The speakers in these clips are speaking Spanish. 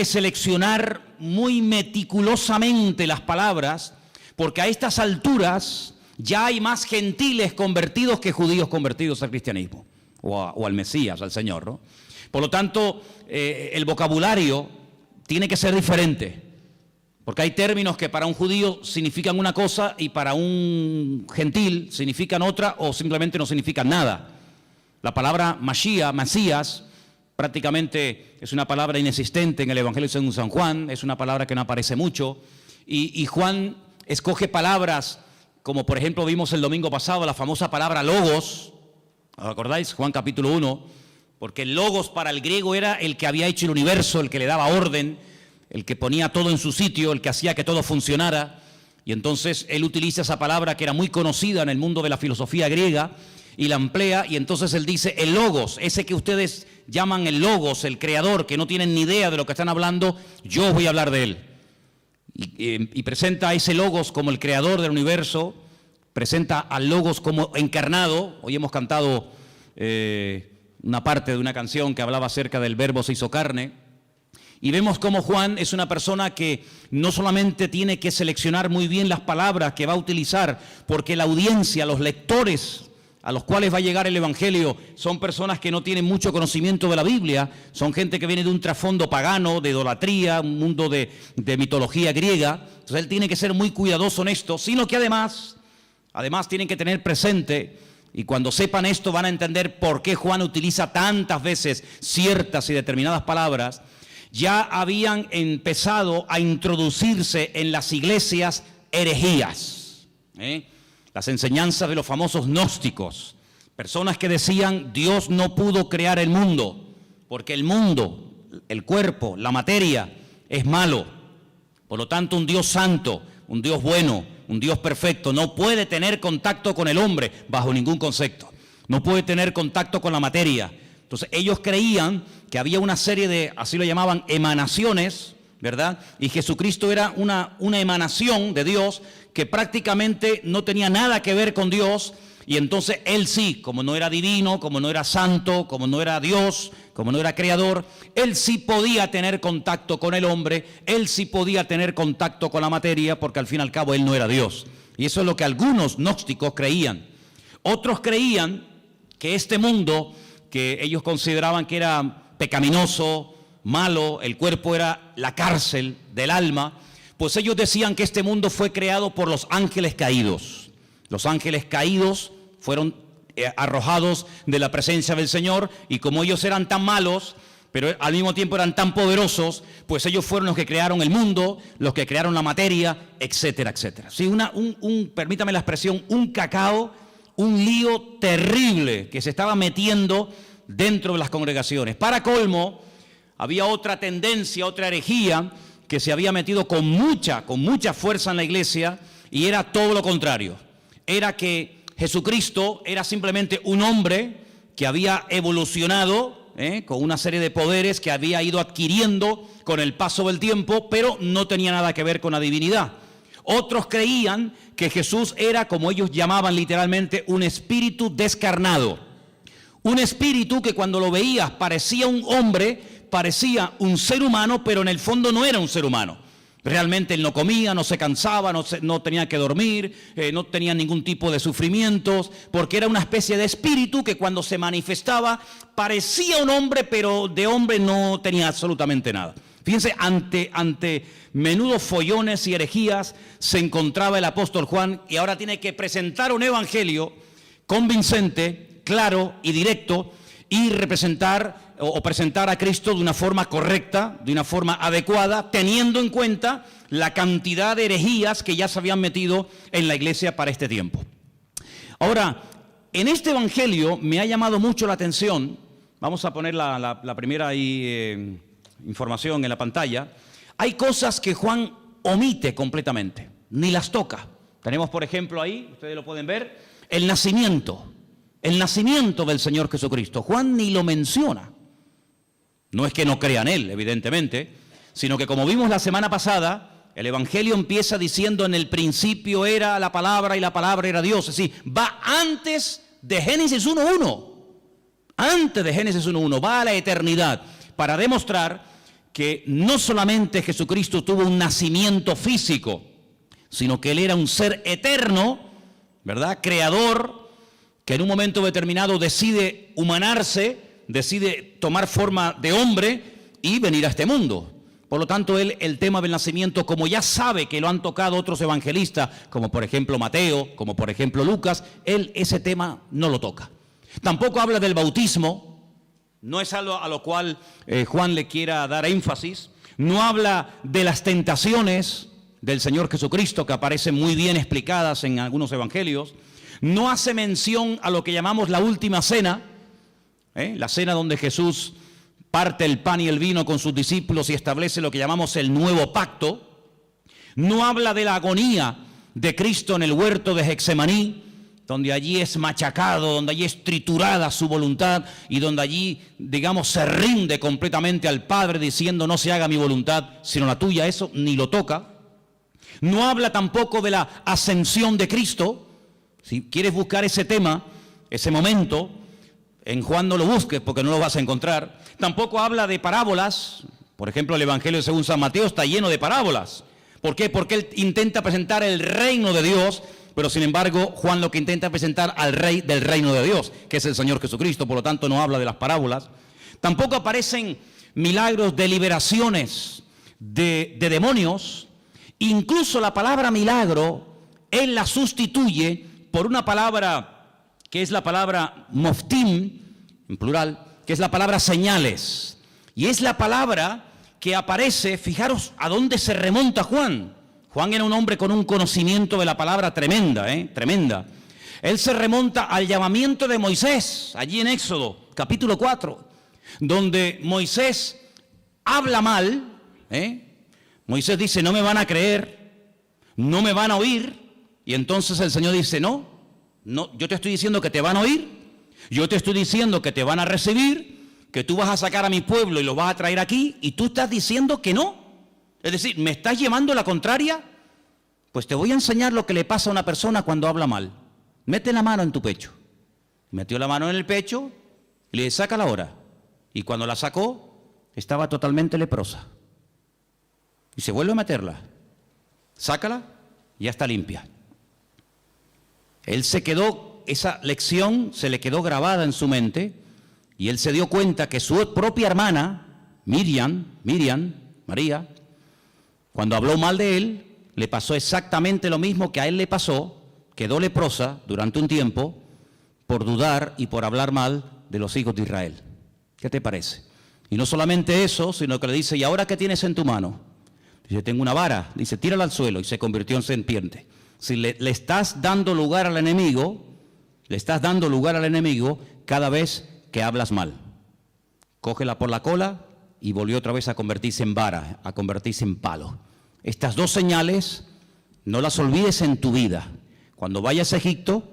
seleccionar muy meticulosamente las palabras, porque a estas alturas ya hay más gentiles convertidos que judíos convertidos al cristianismo o al Mesías, al Señor, ¿no? Por lo tanto, el vocabulario tiene que ser diferente, porque hay términos que para un judío significan una cosa y para un gentil significan otra o simplemente no significan nada. La palabra Mashiach, Mesías, prácticamente es una palabra inexistente en el Evangelio según San Juan, es una palabra que no aparece mucho, y Juan escoge palabras como por ejemplo vimos el domingo pasado la famosa palabra logos, ¿os acordáis? Juan capítulo 1, porque el logos para el griego era el que había hecho el universo, el que le daba orden, el que ponía todo en su sitio, el que hacía que todo funcionara, y entonces él utiliza esa palabra que era muy conocida en el mundo de la filosofía griega, y la emplea, y entonces él dice el logos, ese que ustedes llaman el logos, el creador, que no tienen ni idea de lo que están hablando, yo voy a hablar de él. Y presenta a ese logos como el creador del universo, presenta al logos como encarnado. Hoy hemos cantado una parte de una canción que hablaba acerca del verbo se hizo carne, y vemos cómo Juan es una persona que no solamente tiene que seleccionar muy bien las palabras que va a utilizar, porque la audiencia, los lectores a los cuales va a llegar el Evangelio son personas que no tienen mucho conocimiento de la Biblia, son gente que viene de un trasfondo pagano, de idolatría, un mundo de mitología griega. Entonces él tiene que ser muy cuidadoso en esto, sino que además tienen que tener presente, y cuando sepan esto van a entender por qué Juan utiliza tantas veces ciertas y determinadas palabras. Ya habían empezado a introducirse en las iglesias herejías, las enseñanzas de los famosos gnósticos, personas que decían Dios no pudo crear el mundo, porque el mundo, el cuerpo, la materia es malo. Por lo tanto, un Dios santo, un Dios bueno, un Dios perfecto no puede tener contacto con el hombre bajo ningún concepto, no puede tener contacto con la materia. Entonces ellos creían que había una serie de, así lo llamaban, emanaciones, ¿verdad? Y Jesucristo era una emanación de Dios que prácticamente no tenía nada que ver con Dios, y entonces él sí, como no era divino, como no era santo, como no era Dios, como no era creador, él sí podía tener contacto con el hombre, él sí podía tener contacto con la materia, porque al fin y al cabo él no era Dios. Y eso es lo que algunos gnósticos creían. Otros creían que este mundo, que ellos consideraban que era pecaminoso, malo, el cuerpo era la cárcel del alma, pues ellos decían que este mundo fue creado por los ángeles caídos. Los ángeles caídos fueron arrojados de la presencia del Señor, y como ellos eran tan malos, pero al mismo tiempo eran tan poderosos, pues ellos fueron los que crearon el mundo, los que crearon la materia, etcétera, etcétera. Sí, permítame la expresión, un cacao, un lío terrible que se estaba metiendo dentro de las congregaciones. Para colmo, había otra tendencia, otra herejía que se había metido con mucha fuerza en la iglesia, y era todo lo contrario. Era que Jesucristo era simplemente un hombre que había evolucionado con una serie de poderes que había ido adquiriendo con el paso del tiempo, pero no tenía nada que ver con la divinidad. Otros creían que Jesús era, como ellos llamaban literalmente, un espíritu descarnado. Un espíritu que cuando lo veías parecía un hombre, parecía un ser humano, pero en el fondo no era un ser humano. Realmente él no comía, no se cansaba, no tenía que dormir, no tenía ningún tipo de sufrimientos, porque era una especie de espíritu que cuando se manifestaba parecía un hombre, pero de hombre no tenía absolutamente nada. Fíjense, ante menudos follones y herejías se encontraba el apóstol Juan, y ahora tiene que presentar un evangelio convincente, claro y directo, y representar o presentar a Cristo de una forma correcta, de una forma adecuada, teniendo en cuenta la cantidad de herejías que ya se habían metido en la iglesia para este tiempo. Ahora, en este evangelio me ha llamado mucho la atención, vamos a poner la primera información en la pantalla. Hay cosas que Juan omite completamente, ni las toca. Tenemos, por ejemplo, ahí, ustedes lo pueden ver, el nacimiento del Señor Jesucristo. Juan ni lo menciona. No es que no crea en él, evidentemente, sino que como vimos la semana pasada, el evangelio empieza diciendo en el principio era la palabra y la palabra era Dios. Es decir, va antes de Génesis 1.1. Antes de Génesis 1.1, va a la eternidad para demostrar que no solamente Jesucristo tuvo un nacimiento físico, sino que Él era un ser eterno, ¿verdad? Creador, que en un momento determinado decide humanarse, decide tomar forma de hombre y venir a este mundo. Por lo tanto, Él, el tema del nacimiento, como ya sabe que lo han tocado otros evangelistas, como por ejemplo Mateo, como por ejemplo Lucas, Él ese tema no lo toca. Tampoco habla del bautismo, no es algo a lo cual Juan le quiera dar énfasis. No habla de las tentaciones del Señor Jesucristo, que aparecen muy bien explicadas en algunos evangelios. No hace mención a lo que llamamos la última cena, la cena donde Jesús parte el pan y el vino con sus discípulos y establece lo que llamamos el nuevo pacto. No habla de la agonía de Cristo en el huerto de Getsemaní, donde allí es machacado, donde allí es triturada su voluntad y donde allí, digamos, se rinde completamente al Padre diciendo: no se haga mi voluntad sino la tuya. Eso ni lo toca. No habla tampoco de la ascensión de Cristo. Si quieres buscar ese tema, ese momento, en Juan no lo busques porque no lo vas a encontrar. Tampoco habla de parábolas. Por ejemplo, el Evangelio según San Mateo está lleno de parábolas. ¿Por qué? Porque él intenta presentar el reino de Dios, pero sin embargo Juan lo que intenta presentar al rey del reino de Dios, que es el Señor Jesucristo. Por lo tanto no habla de las parábolas. Tampoco aparecen milagros de liberaciones de demonios. Incluso la palabra milagro él la sustituye por una palabra que es la palabra moftim, en plural, que es la palabra señales. Y es la palabra que aparece, fijaros a dónde se remonta Juan. Juan era un hombre con un conocimiento de la palabra tremenda, tremenda. Él se remonta al llamamiento de Moisés, allí en Éxodo, capítulo 4, donde Moisés habla mal. Moisés dice: no me van a creer, no me van a oír. Y entonces el Señor dice: no, yo te estoy diciendo que te van a oír, yo te estoy diciendo que te van a recibir, que tú vas a sacar a mi pueblo y lo vas a traer aquí, y tú estás diciendo que no. Es decir, ¿me estás llevando la contraria? Pues te voy a enseñar lo que le pasa a una persona cuando habla mal. Mete la mano en tu pecho. Metió la mano en el pecho y le dice: sácala ahora. Y cuando la sacó, estaba totalmente leprosa. Y se vuelve a meterla. Sácala, ya está limpia. Él se quedó, esa lección se le quedó grabada en su mente, y él se dio cuenta que su propia hermana, María, cuando habló mal de él, le pasó exactamente lo mismo que a él le pasó. Quedó leprosa durante un tiempo por dudar y por hablar mal de los hijos de Israel. ¿Qué te parece? Y no solamente eso, sino que le dice: ¿y ahora qué tienes en tu mano? Dice: tengo una vara. Dice: tírala al suelo, y se convirtió en serpiente. Si le estás dando lugar al enemigo, cada vez que hablas mal. Cógela por la cola y volvió otra vez a convertirse en vara, a convertirse en palo. Estas dos señales no las olvides en tu vida. Cuando vayas a Egipto,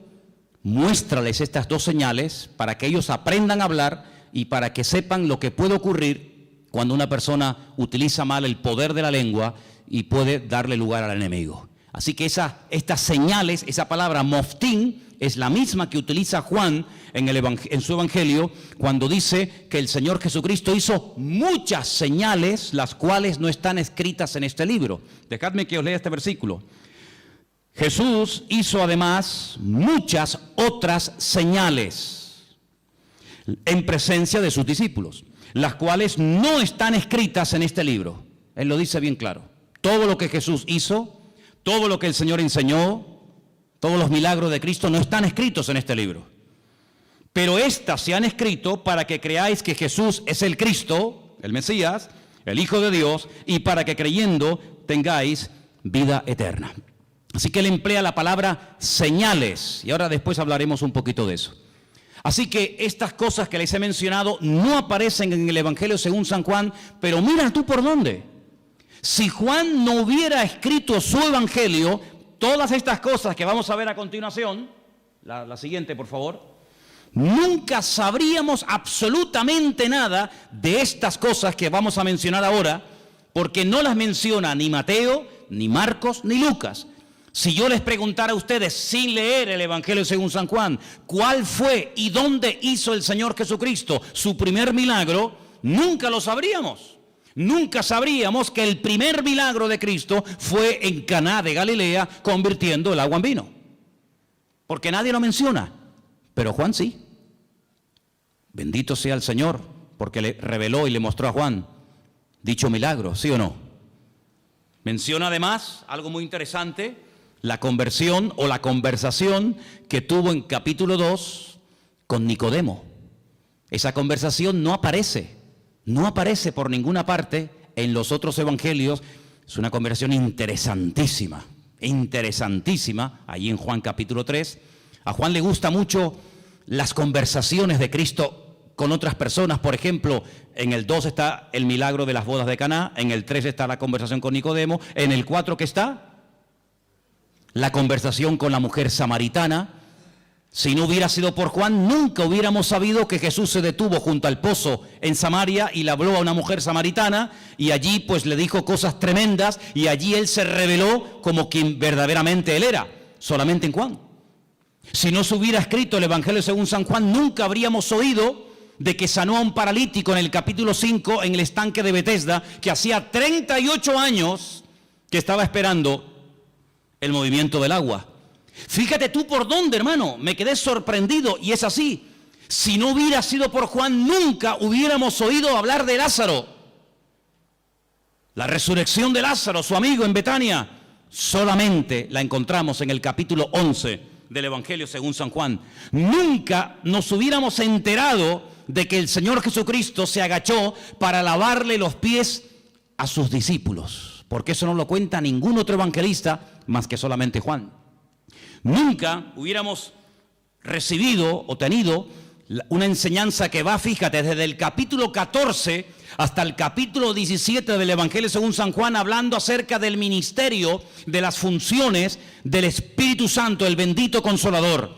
muéstrales estas dos señales para que ellos aprendan a hablar y para que sepan lo que puede ocurrir cuando una persona utiliza mal el poder de la lengua y puede darle lugar al enemigo. Así que estas señales, esa palabra moftim, es la misma que utiliza Juan en su evangelio cuando dice que el Señor Jesucristo hizo muchas señales, las cuales no están escritas en este libro. Dejadme que os lea este versículo. Jesús hizo además muchas otras señales en presencia de sus discípulos, las cuales no están escritas en este libro. Él lo dice bien claro. Todo lo que Jesús hizo, todo lo que el Señor enseñó, todos los milagros de Cristo no están escritos en este libro. Pero estas se han escrito para que creáis que Jesús es el Cristo, el Mesías, el Hijo de Dios, y para que creyendo tengáis vida eterna. Así que él emplea la palabra señales, y ahora después hablaremos un poquito de eso. Así que estas cosas que les he mencionado no aparecen en el Evangelio según San Juan, pero mira tú por dónde. Si Juan no hubiera escrito su Evangelio, todas estas cosas que vamos a ver a continuación, la siguiente por favor, nunca sabríamos absolutamente nada de estas cosas que vamos a mencionar ahora, porque no las menciona ni Mateo, ni Marcos, ni Lucas. Si yo les preguntara a ustedes, sin leer el Evangelio según San Juan, cuál fue y dónde hizo el Señor Jesucristo su primer milagro, nunca lo sabríamos. Nunca sabríamos que el primer milagro de Cristo fue en Caná de Galilea, convirtiendo el agua en vino. Porque nadie lo menciona, pero Juan sí. Bendito sea el Señor, porque le reveló y le mostró a Juan dicho milagro, ¿sí o no? Menciona además algo muy interesante, la conversión o la conversación que tuvo en capítulo 2 con Nicodemo. Esa conversación no aparece por ninguna parte en los otros evangelios. Es una conversación interesantísima, allí en Juan capítulo 3. A Juan le gusta mucho las conversaciones de Cristo con otras personas. Por ejemplo, en el 2 está el milagro de las bodas de Caná, en el 3 está la conversación con Nicodemo, en el 4 ¿qué está? La conversación con la mujer samaritana. Si no hubiera sido por Juan, nunca hubiéramos sabido que Jesús se detuvo junto al pozo en Samaria y le habló a una mujer samaritana, y allí pues le dijo cosas tremendas, y allí él se reveló como quien verdaderamente él era, solamente en Juan. Si no se hubiera escrito el Evangelio según San Juan, nunca habríamos oído de que sanó a un paralítico en el capítulo 5 en el estanque de Betesda, que hacía 38 años que estaba esperando el movimiento del agua. Fíjate tú por dónde, hermano, me quedé sorprendido, y es así. Si no hubiera sido por Juan, nunca hubiéramos oído hablar de Lázaro. La resurrección de Lázaro, su amigo en Betania, solamente la encontramos en el capítulo 11 del Evangelio según San Juan. Nunca nos hubiéramos enterado de que el Señor Jesucristo se agachó para lavarle los pies a sus discípulos, porque eso no lo cuenta ningún otro evangelista más que solamente Juan. Nunca hubiéramos recibido o tenido una enseñanza que va, fíjate, desde el capítulo 14 hasta el capítulo 17 del Evangelio según San Juan, hablando acerca del ministerio, de las funciones del Espíritu Santo, el bendito Consolador.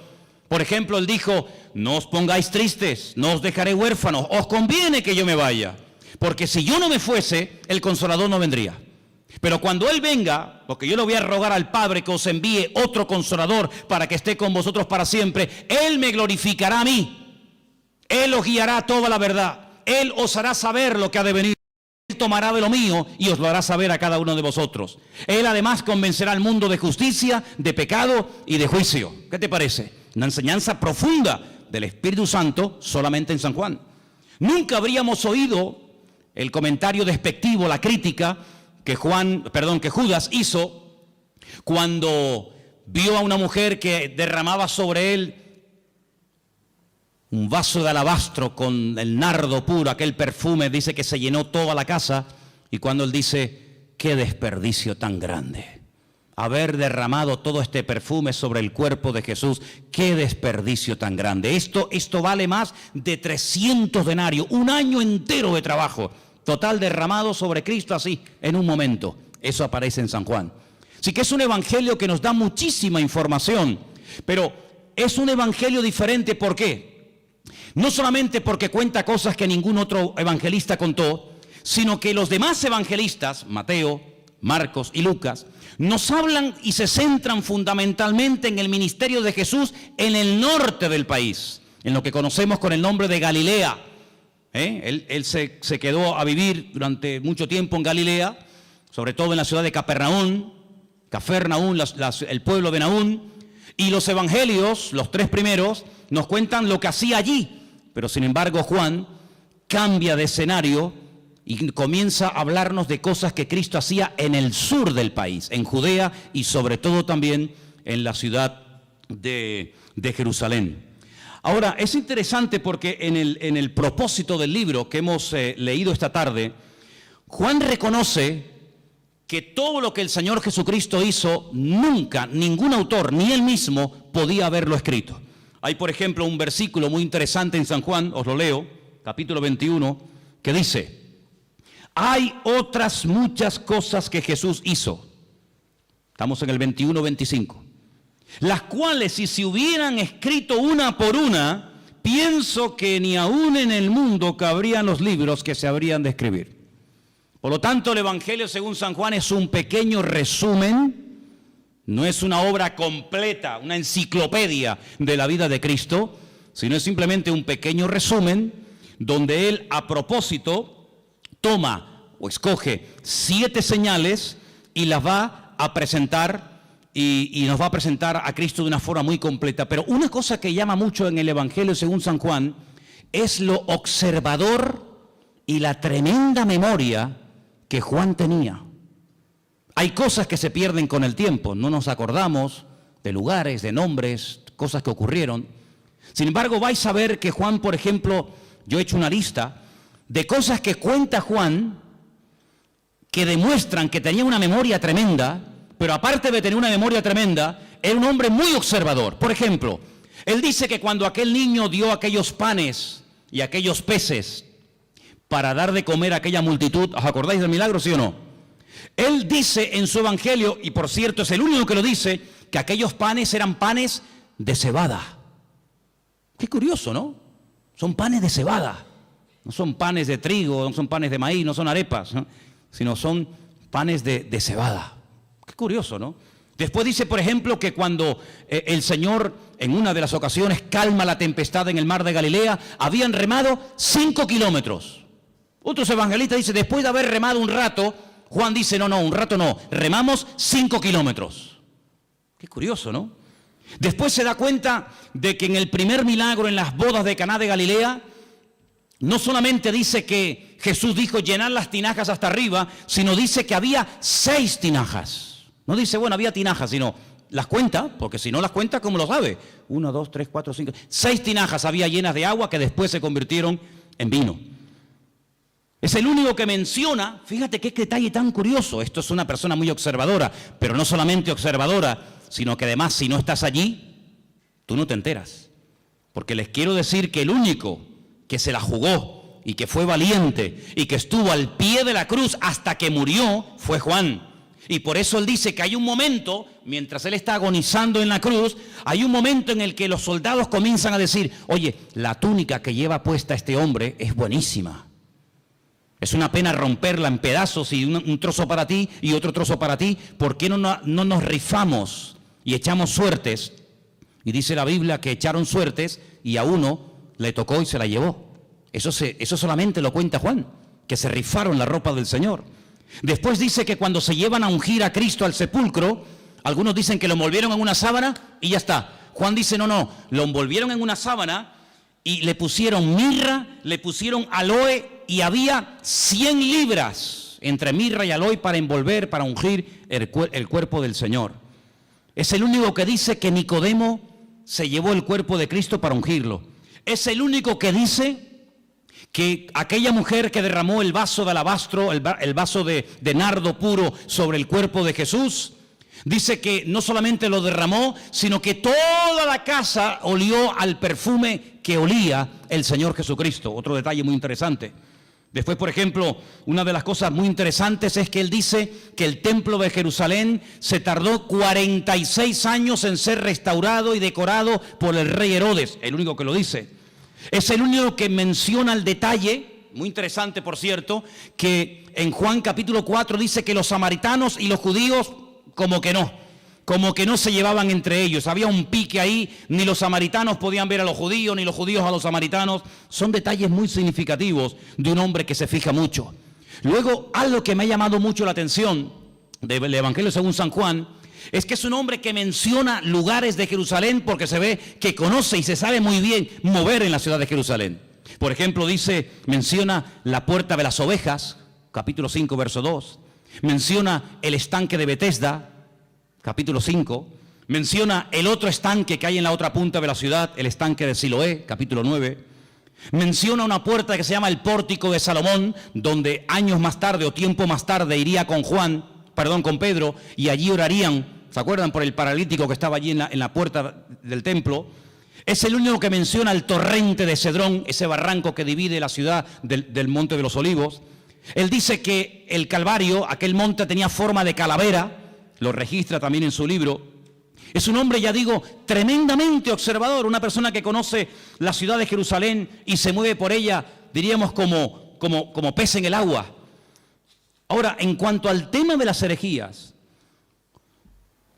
Por ejemplo, él dijo: no os pongáis tristes, no os dejaré huérfanos, os conviene que yo me vaya, porque si yo no me fuese, el Consolador no vendría. Pero cuando Él venga, porque yo le voy a rogar al Padre que os envíe otro Consolador para que esté con vosotros para siempre, Él me glorificará a mí, Él os guiará a toda la verdad, Él os hará saber lo que ha de venir, Él tomará de lo mío y os lo hará saber a cada uno de vosotros. Él además convencerá al mundo de justicia, de pecado y de juicio. ¿Qué te parece? Una enseñanza profunda del Espíritu Santo solamente en San Juan. Nunca habríamos oído el comentario despectivo, la crítica que Judas hizo cuando vio a una mujer que derramaba sobre él un vaso de alabastro con el nardo puro, aquel perfume. Dice que se llenó toda la casa, y cuando él dice: qué desperdicio tan grande, haber derramado todo este perfume sobre el cuerpo de Jesús, qué desperdicio tan grande. Esto vale más de 300 denarios, un año entero de trabajo total derramado sobre Cristo así, en un momento. Eso aparece en San Juan. Así que es un evangelio que nos da muchísima información, pero es un evangelio diferente. ¿Por qué? No solamente porque cuenta cosas que ningún otro evangelista contó, sino que los demás evangelistas, Mateo, Marcos y Lucas, nos hablan y se centran fundamentalmente en el ministerio de Jesús en el norte del país, en lo que conocemos con el nombre de Galilea. Él se quedó a vivir durante mucho tiempo en Galilea, sobre todo en la ciudad de Capernaum, el pueblo de Naún, y los evangelios, los 3 primeros, nos cuentan lo que hacía allí. Pero sin embargo Juan cambia de escenario y comienza a hablarnos de cosas que Cristo hacía en el sur del país, en Judea, y sobre todo también en la ciudad de Jerusalén. Ahora, es interesante porque en el propósito del libro que hemos leído esta tarde, Juan reconoce que todo lo que el Señor Jesucristo hizo, nunca, ningún autor, ni él mismo, podía haberlo escrito. Hay, por ejemplo, un versículo muy interesante en San Juan, os lo leo, capítulo 21, que dice: hay otras muchas cosas que Jesús hizo. Estamos en el 21-25. Las cuales, si se hubieran escrito una por una, pienso que ni aún en el mundo cabrían los libros que se habrían de escribir. Por lo tanto, el Evangelio según San Juan es un pequeño resumen, no es una obra completa, una enciclopedia de la vida de Cristo, sino es simplemente un pequeño resumen donde él, a propósito, toma o escoge 7 señales y las va a presentar y nos va a presentar a Cristo de una forma muy completa. Pero una cosa que llama mucho en el Evangelio según San Juan es lo observador y la tremenda memoria que Juan tenía. Hay cosas que se pierden con el tiempo, no nos acordamos de lugares, de nombres, cosas que ocurrieron. Sin embargo, vais a ver que Juan, por ejemplo, yo he hecho una lista de cosas que cuenta Juan que demuestran que tenía una memoria tremenda, pero aparte de tener una memoria tremenda, era un hombre muy observador. Por ejemplo, él dice que cuando aquel niño dio aquellos panes y aquellos peces para dar de comer a aquella multitud, ¿os acordáis del milagro, sí o no? Él dice en su evangelio, y por cierto es el único que lo dice, que aquellos panes eran panes de cebada. Qué curioso, ¿no? Son panes de cebada. No son panes de trigo, no son panes de maíz, no son arepas, ¿no? Sino son panes de cebada. Qué curioso, ¿no? Después dice, por ejemplo, que cuando el Señor en una de las ocasiones calma la tempestad en el mar de Galilea, habían remado 5 kilómetros. Otros evangelistas dicen, después de haber remado un rato, Juan dice, no, un rato no, remamos 5 kilómetros. Qué curioso, ¿no? Después se da cuenta de que en el primer milagro en las bodas de Caná de Galilea, no solamente dice que Jesús dijo llenar las tinajas hasta arriba, sino dice que había 6 tinajas. No dice, bueno, había tinajas, sino las cuenta, porque si no las cuenta, ¿cómo lo sabe? 1, 2, 3, 4, 5, 6 tinajas había llenas de agua que después se convirtieron en vino. Es el único que menciona, fíjate qué detalle tan curioso, esto es una persona muy observadora, pero no solamente observadora, sino que además si no estás allí, tú no te enteras. Porque les quiero decir que el único que se la jugó y que fue valiente y que estuvo al pie de la cruz hasta que murió fue Juan. Y por eso él dice que hay un momento, mientras él está agonizando en la cruz, hay un momento en el que los soldados comienzan a decir, oye, la túnica que lleva puesta este hombre es buenísima. Es una pena romperla en pedazos y un trozo para ti y otro trozo para ti. ¿Por qué no nos rifamos y echamos suertes? Y dice la Biblia que echaron suertes y a uno le tocó y se la llevó. Eso solamente lo cuenta Juan, que se rifaron la ropa del Señor. Después dice que cuando se llevan a ungir a Cristo al sepulcro, algunos dicen que lo envolvieron en una sábana y ya está. Juan dice, no, lo envolvieron en una sábana y le pusieron mirra, le pusieron aloe y había 100 libras entre mirra y aloe para envolver, para ungir el cuerpo del Señor. Es el único que dice que Nicodemo se llevó el cuerpo de Cristo para ungirlo. Es el único que dice que aquella mujer que derramó el vaso de alabastro, el vaso de nardo puro sobre el cuerpo de Jesús, dice que no solamente lo derramó, sino que toda la casa olió al perfume que olía el Señor Jesucristo. Otro detalle muy interesante. Después, por ejemplo, una de las cosas muy interesantes es que él dice que el templo de Jerusalén se tardó 46 años en ser restaurado y decorado por el rey Herodes, el único que lo dice. Es el único que menciona el detalle, muy interesante por cierto, que en Juan capítulo 4 dice que los samaritanos y los judíos como que no se llevaban entre ellos. Había un pique ahí, ni los samaritanos podían ver a los judíos, ni los judíos a los samaritanos. Son detalles muy significativos de un hombre que se fija mucho. Luego, algo que me ha llamado mucho la atención del Evangelio según San Juan, es que es un hombre que menciona lugares de Jerusalén porque se ve que conoce y se sabe muy bien mover en la ciudad de Jerusalén. Por ejemplo, menciona la puerta de las ovejas, capítulo 5, verso 2. Menciona el estanque de Betesda, capítulo 5. Menciona el otro estanque que hay en la otra punta de la ciudad, el estanque de Siloé, capítulo 9. Menciona una puerta que se llama el pórtico de Salomón, donde años más tarde o tiempo más tarde iría con Pedro, y allí orarían, ¿se acuerdan? Por el paralítico que estaba allí en la puerta del templo. Es el único que menciona el torrente de Cedrón, ese barranco que divide la ciudad del Monte de los Olivos. Él dice que el Calvario, aquel monte tenía forma de calavera, lo registra también en su libro. Es un hombre, ya digo, tremendamente observador, una persona que conoce la ciudad de Jerusalén y se mueve por ella, diríamos, como pez en el agua. Ahora, en cuanto al tema de las herejías,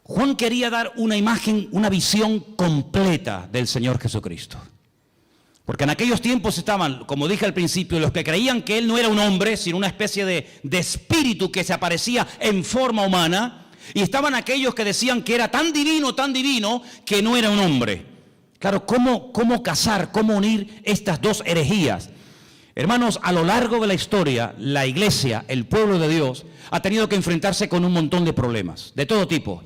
Juan quería dar una imagen, una visión completa del Señor Jesucristo. Porque en aquellos tiempos estaban, como dije al principio, los que creían que él no era un hombre, sino una especie de espíritu que se aparecía en forma humana, y estaban aquellos que decían que era tan divino, que no era un hombre. Claro, ¿cómo casar, cómo unir estas dos herejías? Hermanos, a lo largo de la historia, la iglesia, el pueblo de Dios, ha tenido que enfrentarse con un montón de problemas, de todo tipo.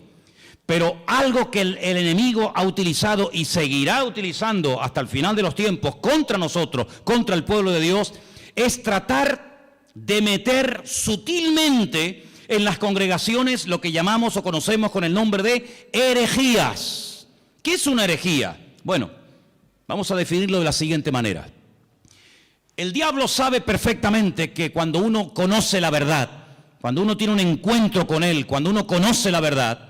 Pero algo que el enemigo ha utilizado y seguirá utilizando hasta el final de los tiempos contra nosotros, contra el pueblo de Dios, es tratar de meter sutilmente en las congregaciones lo que llamamos o conocemos con el nombre de herejías. ¿Qué es una herejía? Bueno, vamos a definirlo de la siguiente manera. El diablo sabe perfectamente que cuando uno conoce la verdad, cuando uno tiene un encuentro con él, cuando uno conoce la verdad,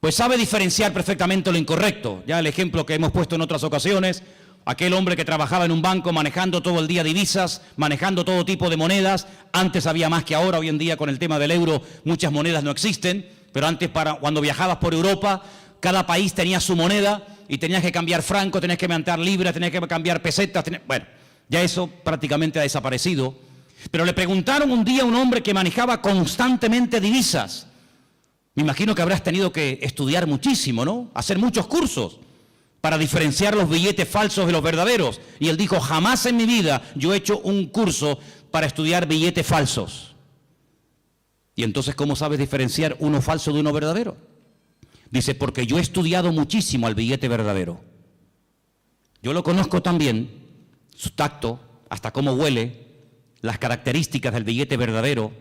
pues sabe diferenciar perfectamente lo incorrecto. Ya el ejemplo que hemos puesto en otras ocasiones, aquel hombre que trabajaba en un banco manejando todo el día divisas, manejando todo tipo de monedas. Antes había más que ahora, hoy en día con el tema del euro muchas monedas no existen, pero antes cuando viajabas por Europa, cada país tenía su moneda y tenías que cambiar franco, tenías que mandar libras, tenías que cambiar pesetas, bueno, ya eso prácticamente ha desaparecido. Pero le preguntaron un día a un hombre que manejaba constantemente divisas. Me imagino que habrás tenido que estudiar muchísimo, ¿no? Hacer muchos cursos para diferenciar los billetes falsos de los verdaderos. Y él dijo, jamás en mi vida yo he hecho un curso para estudiar billetes falsos. Y entonces, ¿cómo sabes diferenciar uno falso de uno verdadero? Dice, porque yo he estudiado muchísimo al billete verdadero. Yo lo conozco también, su tacto, hasta cómo huele, las características del billete verdadero,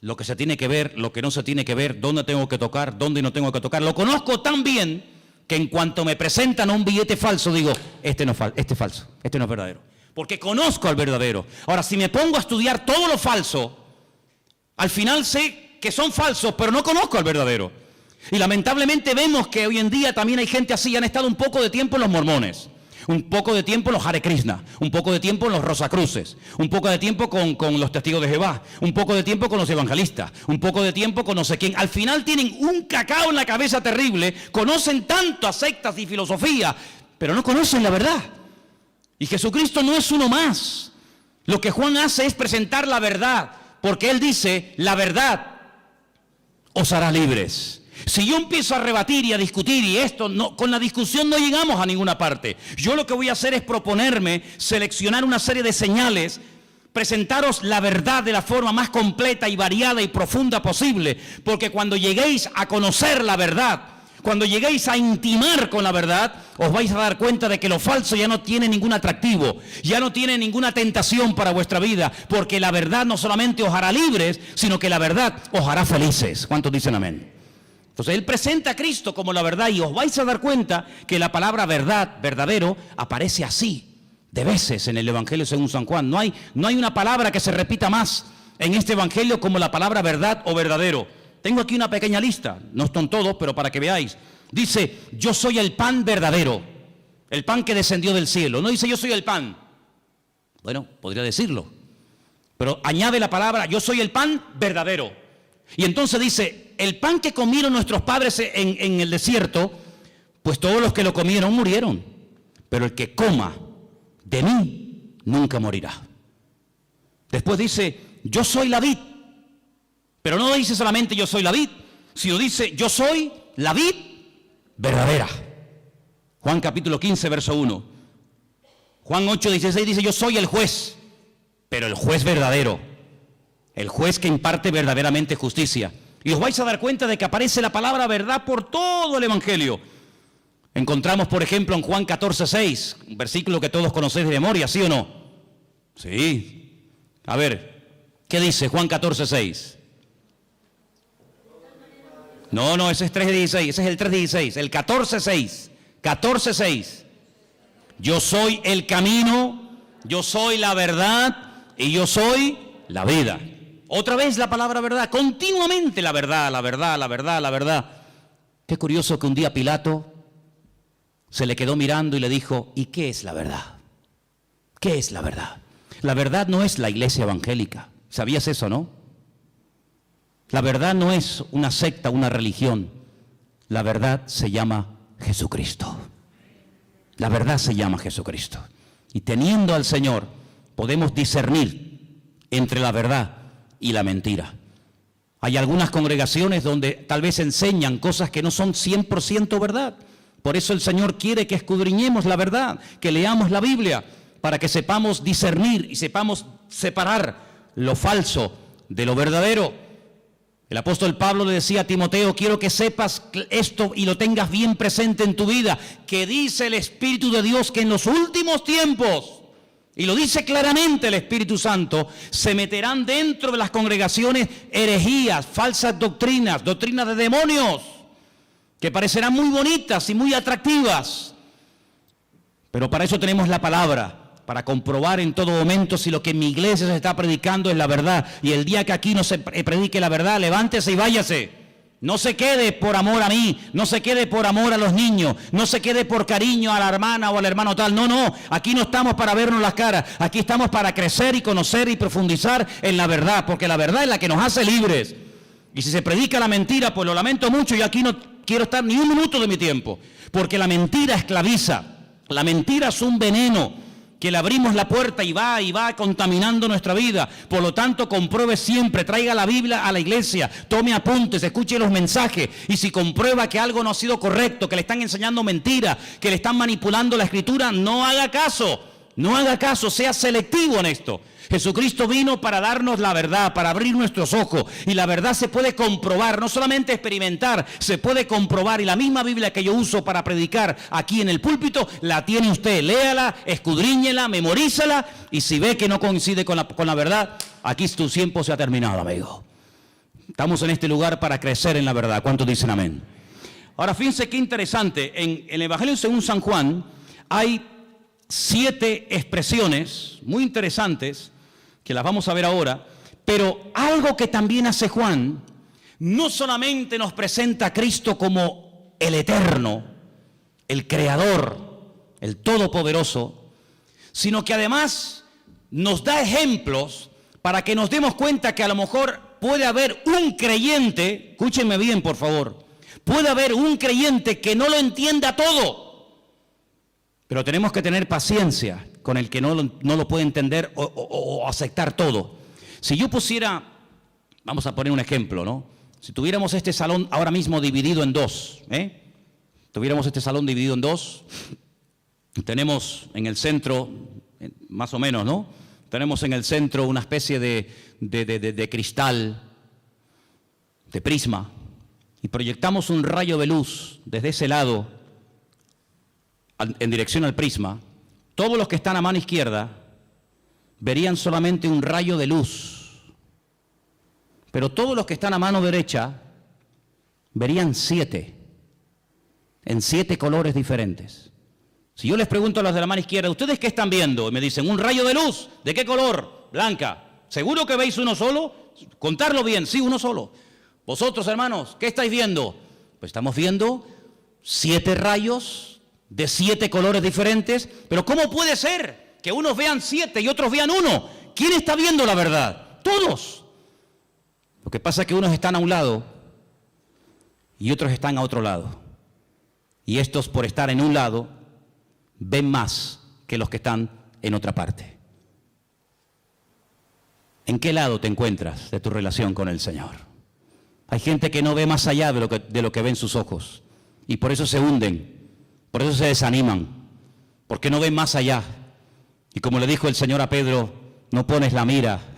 lo que se tiene que ver, lo que no se tiene que ver, dónde tengo que tocar, dónde no tengo que tocar. Lo conozco tan bien que en cuanto me presentan un billete falso, digo, este no es falso, este no es verdadero. Porque conozco al verdadero. Ahora, si me pongo a estudiar todo lo falso, al final sé que son falsos, pero no conozco al verdadero. Y lamentablemente vemos que hoy en día también hay gente así. Han estado un poco de tiempo en los mormones, un poco de tiempo en los Hare Krishna, un poco de tiempo en los Rosacruces, un poco de tiempo con los testigos de Jehová, un poco de tiempo con los evangelistas, un poco de tiempo con no sé quién. Al final tienen un cacao en la cabeza terrible, conocen tanto a sectas y filosofía, pero no conocen la verdad. Y Jesucristo no es uno más. Lo que Juan hace es presentar la verdad, porque él dice, la verdad os hará libres. Si yo empiezo a rebatir y a discutir y esto, no, con la discusión no llegamos a ninguna parte. Yo lo que voy a hacer es proponerme, seleccionar una serie de señales, presentaros la verdad de la forma más completa y variada y profunda posible, porque cuando lleguéis a conocer la verdad, cuando lleguéis a intimar con la verdad, os vais a dar cuenta de que lo falso ya no tiene ningún atractivo, ya no tiene ninguna tentación para vuestra vida, porque la verdad no solamente os hará libres, sino que la verdad os hará felices. ¿Cuántos dicen amén? Entonces él presenta a Cristo como la verdad y os vais a dar cuenta que la palabra verdad, verdadero, aparece así de veces en el Evangelio según San Juan. No hay una palabra que se repita más en este Evangelio como la palabra verdad o verdadero. Tengo aquí una pequeña lista, no están todos, pero para que veáis. Dice, yo soy el pan verdadero, el pan que descendió del cielo. No dice yo soy el pan. Bueno, podría decirlo, pero añade la palabra, yo soy el pan verdadero. Y entonces dice, el pan que comieron nuestros padres en el desierto, pues todos los que lo comieron murieron. Pero el que coma de mí nunca morirá. Después dice, yo soy la vid. Pero no dice solamente yo soy la vid, sino dice yo soy la vid verdadera. Juan capítulo 15, verso 1. Juan 8, 16 dice yo soy el juez, pero el juez verdadero. El juez que imparte verdaderamente justicia. Y os vais a dar cuenta de que aparece la palabra verdad por todo el Evangelio. Encontramos, por ejemplo, en Juan 14, 6, un versículo que todos conocéis de memoria, ¿sí o no? Sí. A ver, ¿qué dice Juan 14, 6? No, ese es 3:16, ese es el 3:16, el 14:6, 14:6. Yo soy el camino, yo soy la verdad y yo soy la vida. Otra vez la palabra verdad, continuamente la verdad, la verdad, la verdad, la verdad. Qué curioso que un día Pilato se le quedó mirando y le dijo, ¿y qué es la verdad? ¿Qué es la verdad? La verdad no es la iglesia evangélica. ¿Sabías eso, no? La verdad no es una secta, una religión. La verdad se llama Jesucristo. La verdad se llama Jesucristo. Y teniendo al Señor, podemos discernir entre la verdad y la mentira. Hay algunas congregaciones donde tal vez enseñan cosas que no son 100% verdad. Por eso el Señor quiere que escudriñemos la verdad, que leamos la Biblia, para que sepamos discernir y sepamos separar lo falso de lo verdadero. El apóstol Pablo le decía a Timoteo: quiero que sepas esto y lo tengas bien presente en tu vida, que dice el Espíritu de Dios que en los últimos tiempos, y lo dice claramente el Espíritu Santo, se meterán dentro de las congregaciones herejías, falsas doctrinas, doctrinas de demonios, que parecerán muy bonitas y muy atractivas, pero para eso tenemos la palabra, para comprobar en todo momento si lo que en mi iglesia se está predicando es la verdad. Y el día que aquí no se predique la verdad, levántese y váyase. No se quede por amor a mí, no se quede por amor a los niños, no se quede por cariño a la hermana o al hermano tal. No, no, aquí no estamos para vernos las caras, aquí estamos para crecer y conocer y profundizar en la verdad, porque la verdad es la que nos hace libres. Y si se predica la mentira, pues lo lamento mucho, y aquí no quiero estar ni un minuto de mi tiempo, porque la mentira esclaviza, la mentira es un veneno que le abrimos la puerta y va contaminando nuestra vida. Por lo tanto, compruebe siempre, traiga la Biblia a la iglesia, tome apuntes, escuche los mensajes, y si comprueba que algo no ha sido correcto, que le están enseñando mentira, que le están manipulando la escritura, no haga caso, sea selectivo en esto. Jesucristo vino para darnos la verdad, para abrir nuestros ojos, y la verdad se puede comprobar, no solamente experimentar, se puede comprobar. Y la misma Biblia que yo uso para predicar aquí en el púlpito, la tiene usted. Léala, escudriñela, memorízala, y si ve que no coincide con la verdad, aquí tu tiempo se ha terminado, amigo. Estamos en este lugar para crecer en la verdad. ¿Cuántos dicen amén? Ahora, fíjense qué interesante. En el Evangelio según San Juan hay 7 expresiones muy interesantes que las vamos a ver ahora, pero algo que también hace Juan, no solamente nos presenta a Cristo como el eterno, el creador, el todopoderoso, sino que además nos da ejemplos para que nos demos cuenta que a lo mejor puede haber un creyente, escúchenme bien por favor, puede haber un creyente que no lo entienda todo, pero tenemos que tener paciencia con el que no lo puede entender o aceptar todo. Si yo pusiera, vamos a poner un ejemplo, ¿no? Si tuviéramos este salón ahora mismo dividido en dos, tuviéramos este salón dividido en dos, tenemos en el centro, más o menos, ¿no? Tenemos en el centro una especie de cristal, de prisma, y proyectamos un rayo de luz desde ese lado en dirección al prisma. Todos los que están a mano izquierda verían solamente un rayo de luz, pero todos los que están a mano derecha verían 7, en 7 colores diferentes. Si yo les pregunto a los de la mano izquierda, ¿ustedes qué están viendo? Y me dicen, un rayo de luz. ¿De qué color? Blanca. ¿Seguro que veis uno solo? Contarlo bien, sí, uno solo. Vosotros, hermanos, ¿qué estáis viendo? Pues estamos viendo 7 rayos de 7 colores diferentes. Pero ¿cómo puede ser que unos vean 7 y otros vean 1? ¿Quién está viendo la verdad? Todos. Lo que pasa es que unos están a un lado y otros están a otro lado. Y estos, por estar en un lado, ven más que los que están en otra parte. ¿En qué lado te encuentras de tu relación con el Señor? Hay gente que no ve más allá de lo que ven sus ojos, y por eso se hunden. Por eso se desaniman, porque no ven más allá. Y como le dijo el Señor a Pedro, no pones la mira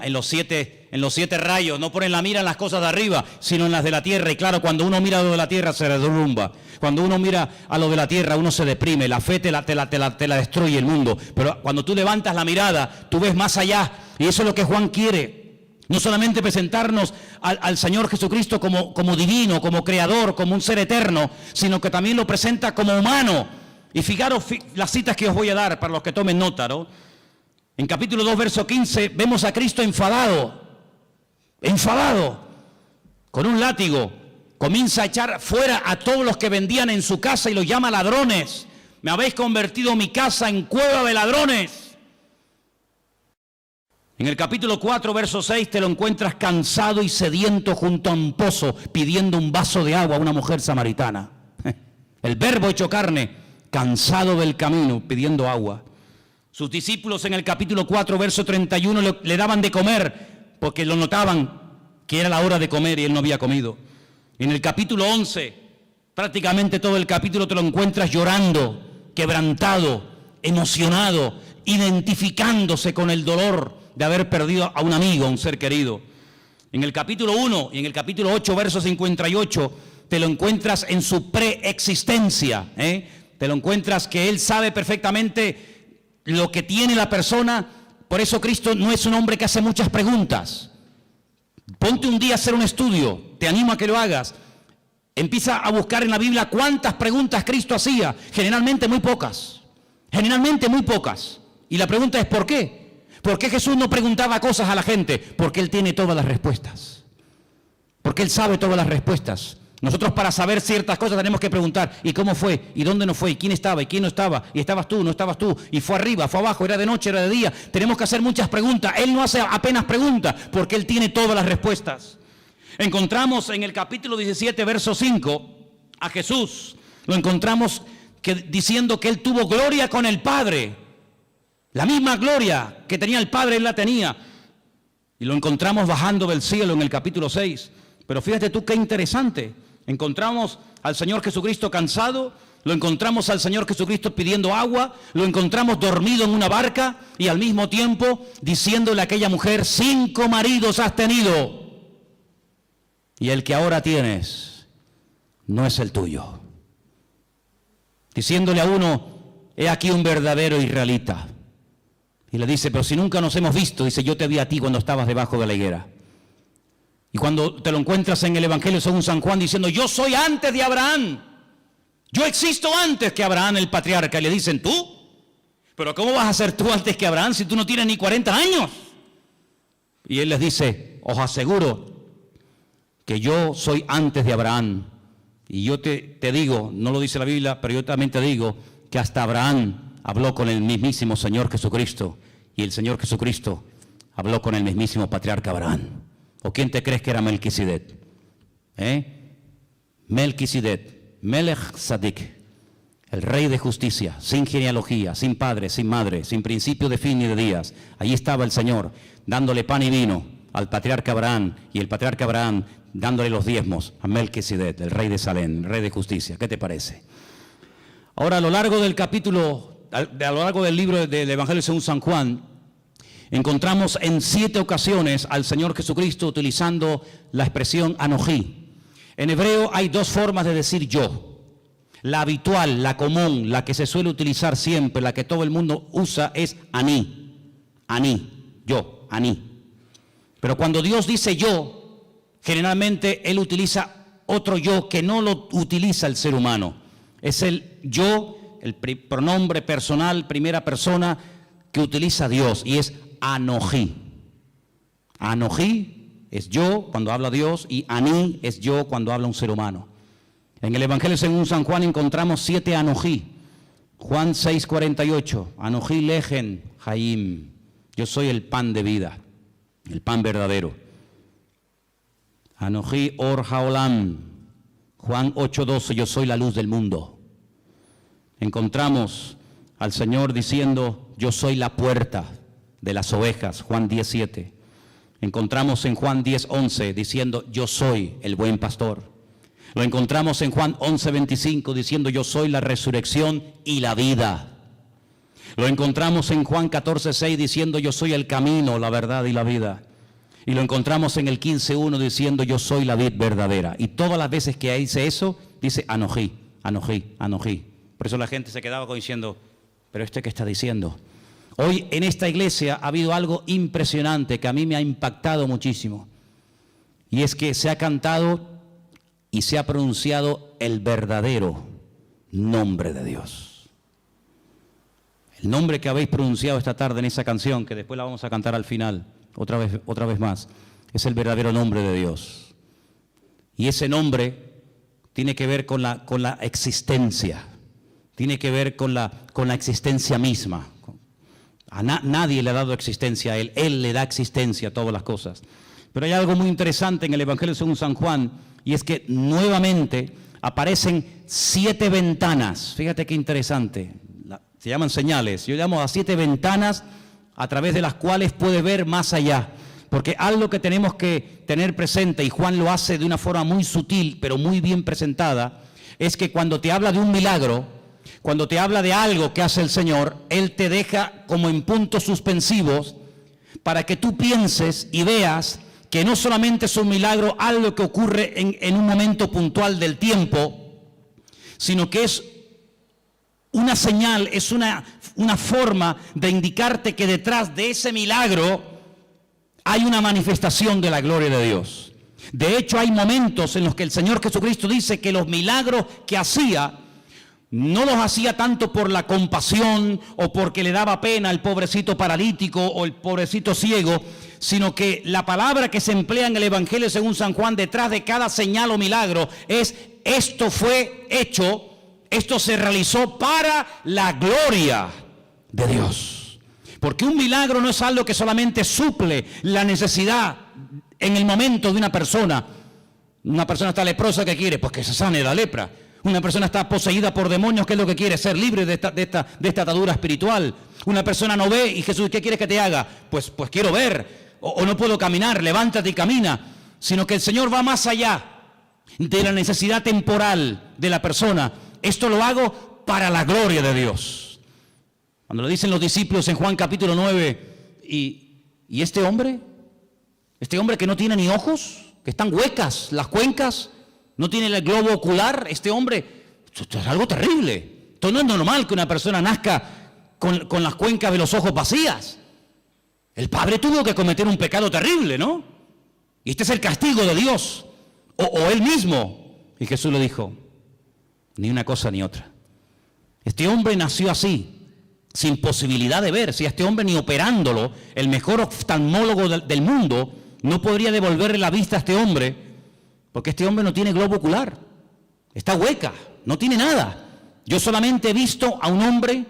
en los 7 rayos, no pones la mira en las cosas de arriba, sino en las de la tierra. Y claro, cuando uno mira a lo de la tierra se derrumba. Cuando uno mira a lo de la tierra uno se deprime, la fe te la destruye el mundo. Pero cuando tú levantas la mirada, tú ves más allá. Y eso es lo que Juan quiere. No solamente presentarnos al Señor Jesucristo como divino, como creador, como un ser eterno, sino que también lo presenta como humano. Y fijaros las citas que os voy a dar para los que tomen nota, ¿no? En capítulo 2, verso 15, vemos a Cristo enfadado, con un látigo. Comienza a echar fuera a todos los que vendían en su casa y los llama ladrones. Me habéis convertido mi casa en cueva de ladrones. En el capítulo 4, verso 6, te lo encuentras cansado y sediento junto a un pozo, pidiendo un vaso de agua a una mujer samaritana. El Verbo hecho carne cansado del camino, pidiendo agua. Sus discípulos en el capítulo 4, verso 31, le daban de comer porque lo notaban que era la hora de comer y él no había comido. En el capítulo 11, prácticamente todo el capítulo te lo encuentras llorando, quebrantado, emocionado, identificándose con el dolor de haber perdido a un amigo, a un ser querido. En el capítulo 1 y en el capítulo 8, verso 58, te lo encuentras en su preexistencia, Te lo encuentras que él sabe perfectamente lo que tiene la persona. Por eso Cristo no es un hombre que hace muchas preguntas. Ponte un día a hacer un estudio, te animo a que lo hagas. Empieza a buscar en la Biblia cuántas preguntas Cristo hacía. Generalmente muy pocas. Y la pregunta es ¿por qué? ¿Por qué Jesús no preguntaba cosas a la gente? Porque Él tiene todas las respuestas. Porque Él sabe todas las respuestas. Nosotros para saber ciertas cosas tenemos que preguntar, ¿y cómo fue? ¿Y dónde no fue? ¿Y quién estaba? ¿Y quién no estaba? ¿Y estabas tú? ¿No estabas tú? ¿Y fue arriba? ¿Fue abajo? ¿Era de noche? ¿Era de día? Tenemos que hacer muchas preguntas. Él no hace apenas preguntas porque Él tiene todas las respuestas. Encontramos en el capítulo 17, verso 5, a Jesús. Lo encontramos diciendo que Él tuvo gloria con el Padre. La misma gloria que tenía el Padre, Él la tenía. Y lo encontramos bajando del cielo en el capítulo 6. Pero fíjate tú qué interesante. Encontramos al Señor Jesucristo cansado, lo encontramos al Señor Jesucristo pidiendo agua, lo encontramos dormido en una barca y al mismo tiempo diciéndole a aquella mujer, 5 maridos has tenido y el que ahora tienes no es el tuyo. Diciéndole a uno, he aquí un verdadero israelita. Y le dice, pero si nunca nos hemos visto, dice, yo te vi a ti cuando estabas debajo de la higuera. Y cuando te lo encuentras en el Evangelio según San Juan diciendo, yo soy antes de Abraham, yo existo antes que Abraham el patriarca. Y le dicen, ¿tú? ¿Pero cómo vas a ser tú antes que Abraham si tú no tienes ni 40 años? Y él les dice, os aseguro que yo soy antes de Abraham. Y yo te digo, no lo dice la Biblia, pero yo también te digo que hasta Abraham habló con el mismísimo Señor Jesucristo. Y el Señor Jesucristo habló con el mismísimo patriarca Abraham. ¿O quién te crees que era Melquisedec? Melquisedec, Melech Sadik, el rey de justicia, sin genealogía, sin padre, sin madre, sin principio de fin ni de días. Allí estaba el Señor, dándole pan y vino al patriarca Abraham, y el patriarca Abraham dándole los diezmos a Melquisedec, el rey de Salem, el rey de justicia. ¿Qué te parece? Ahora, a lo largo del capítulo, a lo largo del libro del Evangelio según San Juan, encontramos en 7 ocasiones al Señor Jesucristo utilizando la expresión anojí. En hebreo hay 2 formas de decir yo. La habitual, la común, la que se suele utilizar siempre, la que todo el mundo usa es aní. Aní, yo, aní. Pero cuando Dios dice yo, generalmente Él utiliza otro yo que no lo utiliza el ser humano. Es el yo, el pronombre personal, primera persona que utiliza Dios y es anojí. Anojí es yo cuando habla Dios y aní es yo cuando habla un ser humano. En el Evangelio según San Juan encontramos 7 anojí. Juan 6:48, anojí lejen jaim, yo soy el pan de vida, el pan verdadero. Anojí or haolam, Juan 8:12, yo soy la luz del mundo. Encontramos al Señor diciendo, yo soy la puerta de las ovejas, Juan 10:7. Encontramos en Juan 10:11 diciendo, yo soy el buen pastor. Lo encontramos en Juan 11:25 diciendo, yo soy la resurrección y la vida. Lo encontramos en Juan 14:6 diciendo, yo soy el camino, la verdad y la vida. Y lo encontramos en el 15:1 diciendo, yo soy la vid verdadera. Y todas las veces que dice eso, dice anojí, anojí, anojí. Por eso la gente se quedaba diciendo, ¿pero qué está diciendo? Hoy en esta iglesia ha habido algo impresionante que a mí me ha impactado muchísimo. Y es que se ha cantado y se ha pronunciado el verdadero nombre de Dios. El nombre que habéis pronunciado esta tarde en esa canción, que después la vamos a cantar al final, otra vez más, es el verdadero nombre de Dios. Y ese nombre tiene que ver con la existencia. Tiene que ver con la existencia misma. Nadie le ha dado existencia a Él. Él le da existencia a todas las cosas. Pero hay algo muy interesante en el Evangelio según San Juan, y es que nuevamente aparecen 7 ventanas. Fíjate qué interesante. Se llaman señales. Yo llamo a 7 ventanas a través de las cuales puede ver más allá. Porque algo que tenemos que tener presente, y Juan lo hace de una forma muy sutil, pero muy bien presentada, es que cuando te habla de un milagro, cuando te habla de algo que hace el Señor, Él te deja como en puntos suspensivos para que tú pienses y veas que no solamente es un milagro, algo que ocurre en un momento puntual del tiempo, sino que es una señal, es una forma de indicarte que detrás de ese milagro hay una manifestación de la gloria de Dios. De hecho, hay momentos en los que el Señor Jesucristo dice que los milagros que hacía, no los hacía tanto por la compasión o porque le daba pena al pobrecito paralítico o el pobrecito ciego, sino que la palabra que se emplea en el Evangelio según San Juan detrás de cada señal o milagro es: esto fue hecho, esto se realizó para la gloria de Dios. Porque un milagro no es algo que solamente suple la necesidad en el momento de una persona. Una persona está leprosa, ¿qué quiere? Pues que se sane la lepra. Una persona está poseída por demonios, ¿qué es lo que quiere? Ser libre de esta atadura espiritual. Una persona no ve y Jesús, ¿qué quieres que te haga? Pues quiero ver, o no puedo caminar, levántate y camina. Sino que el Señor va más allá de la necesidad temporal de la persona. Esto lo hago para la gloria de Dios. Cuando lo dicen los discípulos en Juan capítulo 9, ¿y este hombre que no tiene ni ojos, que están huecas las cuencas, no tiene el globo ocular, este hombre, esto es algo terrible. Esto no es normal que una persona nazca con las cuencas de los ojos vacías. El padre tuvo que cometer un pecado terrible, ¿no? Y este es el castigo de Dios, o él mismo. Y Jesús le dijo: ni una cosa ni otra. Este hombre nació así, sin posibilidad de ver. Si a este hombre, ni operándolo, el mejor oftalmólogo del mundo no podría devolverle la vista a este hombre, porque este hombre no tiene globo ocular, está hueca, no tiene nada. Yo solamente he visto a un hombre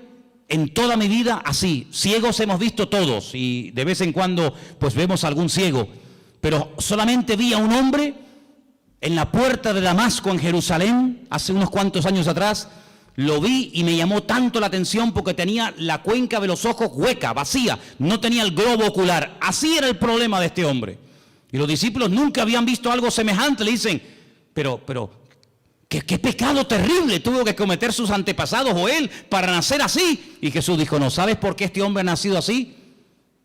en toda mi vida así. Ciegos hemos visto todos y de vez en cuando pues vemos a algún ciego, pero solamente vi a un hombre en la puerta de Damasco en Jerusalén hace unos cuantos años atrás. Lo vi y me llamó tanto la atención porque tenía la cuenca de los ojos hueca, vacía, no tenía el globo ocular. Así era el problema de este hombre. Y los discípulos nunca habían visto algo semejante. Le dicen: pero ¿qué pecado terrible tuvo que cometer sus antepasados o él para nacer así? Y Jesús dijo: no, ¿sabes por qué este hombre ha nacido así?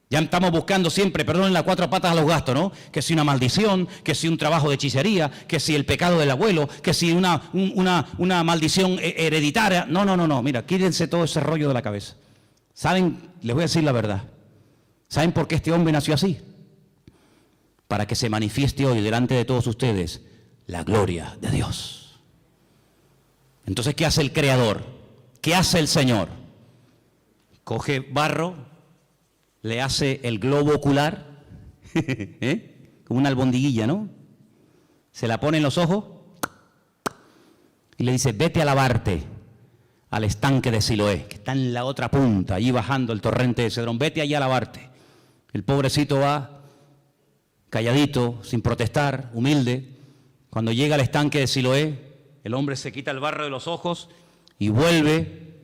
Ya estamos buscando siempre, perdonen las 4 patas a los gastos, ¿no? Que si una maldición, que si un trabajo de hechicería, que si el pecado del abuelo, que si una maldición hereditaria. No, mira, quítense todo ese rollo de la cabeza. ¿Saben? Les voy a decir la verdad. ¿Saben por qué este hombre nació así? Para que se manifieste hoy delante de todos ustedes la gloria de Dios. Entonces, ¿qué hace el Creador? ¿Qué hace el Señor? Coge barro, le hace el globo ocular, como una albondiguilla, ¿no? Se la pone en los ojos y le dice: vete a lavarte al estanque de Siloé, que está en la otra punta, allí bajando el torrente de Cedrón. Vete allá a lavarte. El pobrecito va calladito, sin protestar, humilde. Cuando llega al estanque de Siloé, el hombre se quita el barro de los ojos y vuelve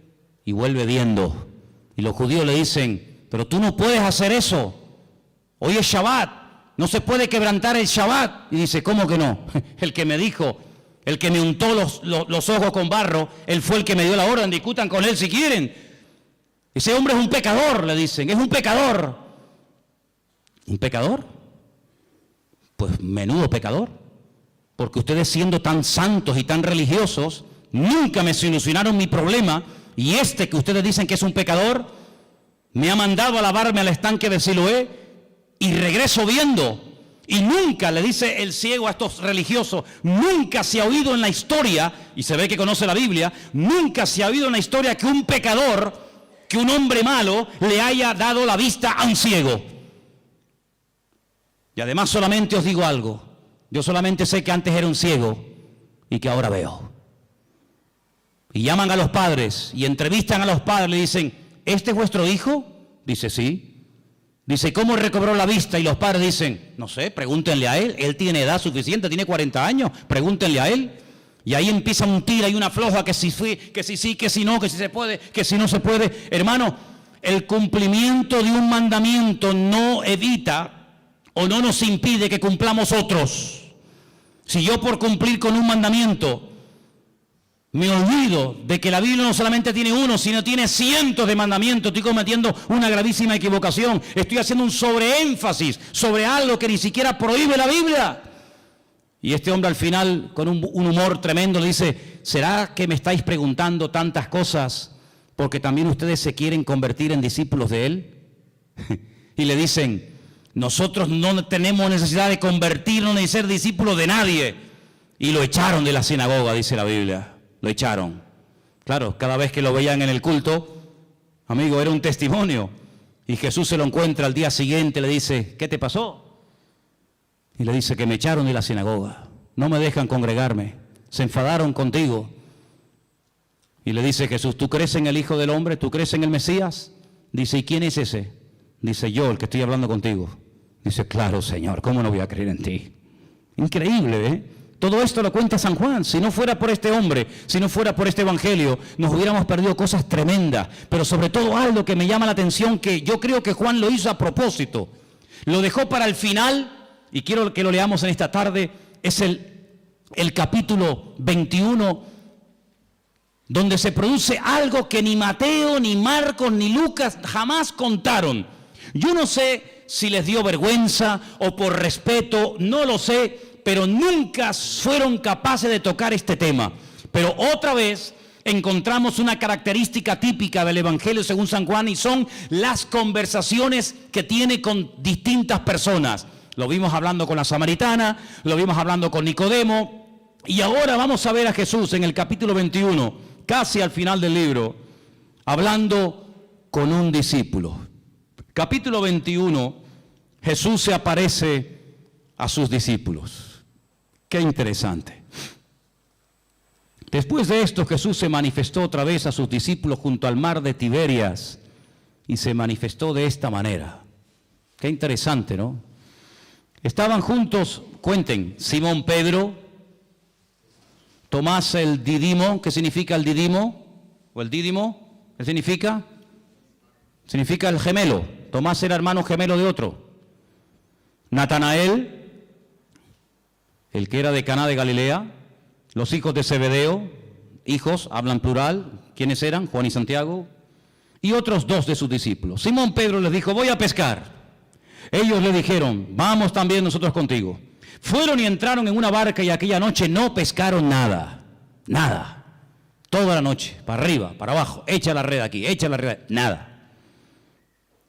viendo. Y los judíos le dicen: pero tú no puedes hacer eso, hoy es Shabbat, no se puede quebrantar el Shabbat. Y dice: ¿cómo que no? El que me dijo, el que me untó los ojos con barro, él fue el que me dio la orden, discutan con él si quieren. Ese hombre es un pecador, le dicen, es un pecador. ¿Un pecador? Pues menudo pecador, porque ustedes, siendo tan santos y tan religiosos, nunca me solucionaron mi problema, y este que ustedes dicen que es un pecador me ha mandado a lavarme al estanque de Siloé y regreso viendo. Y nunca, le dice el ciego a estos religiosos, nunca se ha oído en la historia, y se ve que conoce la Biblia, nunca se ha oído en la historia que un pecador, que un hombre malo le haya dado la vista a un ciego. Y además solamente os digo algo, yo solamente sé que antes era un ciego y que ahora veo. Y llaman a los padres y entrevistan a los padres, le dicen: ¿este es vuestro hijo? Dice: sí. Dice: ¿cómo recobró la vista? Y los padres dicen: no sé, pregúntenle a él tiene edad suficiente, tiene 40 años, pregúntenle a él. Y ahí empieza un tira y una floja, que si sí, que si sí, que si no, que si se puede, que si no se puede. Hermano, el cumplimiento de un mandamiento no evita o no nos impide que cumplamos otros. Si yo por cumplir con un mandamiento me olvido de que la Biblia no solamente tiene uno, sino tiene cientos de mandamientos, estoy cometiendo una gravísima equivocación. Estoy haciendo un sobreénfasis sobre algo que ni siquiera prohíbe la Biblia. Y este hombre al final, con un humor tremendo, le dice, ¿será que me estáis preguntando tantas cosas porque también ustedes se quieren convertir en discípulos de Él? Y le dicen, nosotros no tenemos necesidad de convertirnos ni ser discípulos de nadie. Y lo echaron de la sinagoga, dice la Biblia. Lo echaron. Claro, cada vez que lo veían en el culto, amigo, era un testimonio. Y Jesús se lo encuentra al día siguiente, le dice, ¿qué te pasó? Y le dice que me echaron de la sinagoga, no me dejan congregarme, se enfadaron contigo. Y le dice Jesús, ¿tú crees en el Hijo del Hombre? ¿Tú crees en el Mesías? Dice, ¿y quién es ese? Dice, yo, el que estoy hablando contigo. Dice, claro, Señor, ¿cómo no voy a creer en ti? Increíble, ¿eh? Todo esto lo cuenta San Juan. Si no fuera por este hombre, si no fuera por este evangelio, nos hubiéramos perdido cosas tremendas. Pero sobre todo algo que me llama la atención, que yo creo que Juan lo hizo a propósito. Lo dejó para el final. Y quiero que lo leamos en esta tarde, es el capítulo 21, donde se produce algo que ni Mateo, ni Marcos, ni Lucas jamás contaron. Yo no sé si les dio vergüenza o por respeto, no lo sé, pero nunca fueron capaces de tocar este tema. Pero otra vez encontramos una característica típica del Evangelio según San Juan, y son las conversaciones que tiene con distintas personas. Lo vimos hablando con la samaritana, lo vimos hablando con Nicodemo, y ahora vamos a ver a Jesús en el capítulo 21, casi al final del libro, hablando con un discípulo. Capítulo 21, Jesús se aparece a sus discípulos. Qué interesante. Después de esto, Jesús se manifestó otra vez a sus discípulos junto al mar de Tiberias, y se manifestó de esta manera. Qué interesante, ¿no? Estaban juntos, cuenten, Simón Pedro, Tomás el Didimo. ¿Qué significa el Didimo? ¿O el Dídimo? ¿Qué significa? Significa el gemelo. Tomás era hermano gemelo de otro. Natanael, el que era de Caná de Galilea. Los hijos de Zebedeo, hijos, hablan plural. ¿Quiénes eran? Juan y Santiago. Y otros dos de sus discípulos. Simón Pedro les dijo, voy a pescar. Ellos le dijeron, vamos también nosotros contigo. Fueron y entraron en una barca, y aquella noche no pescaron nada. Nada. Toda la noche, para arriba, para abajo, echa la red aquí, echa la red, nada.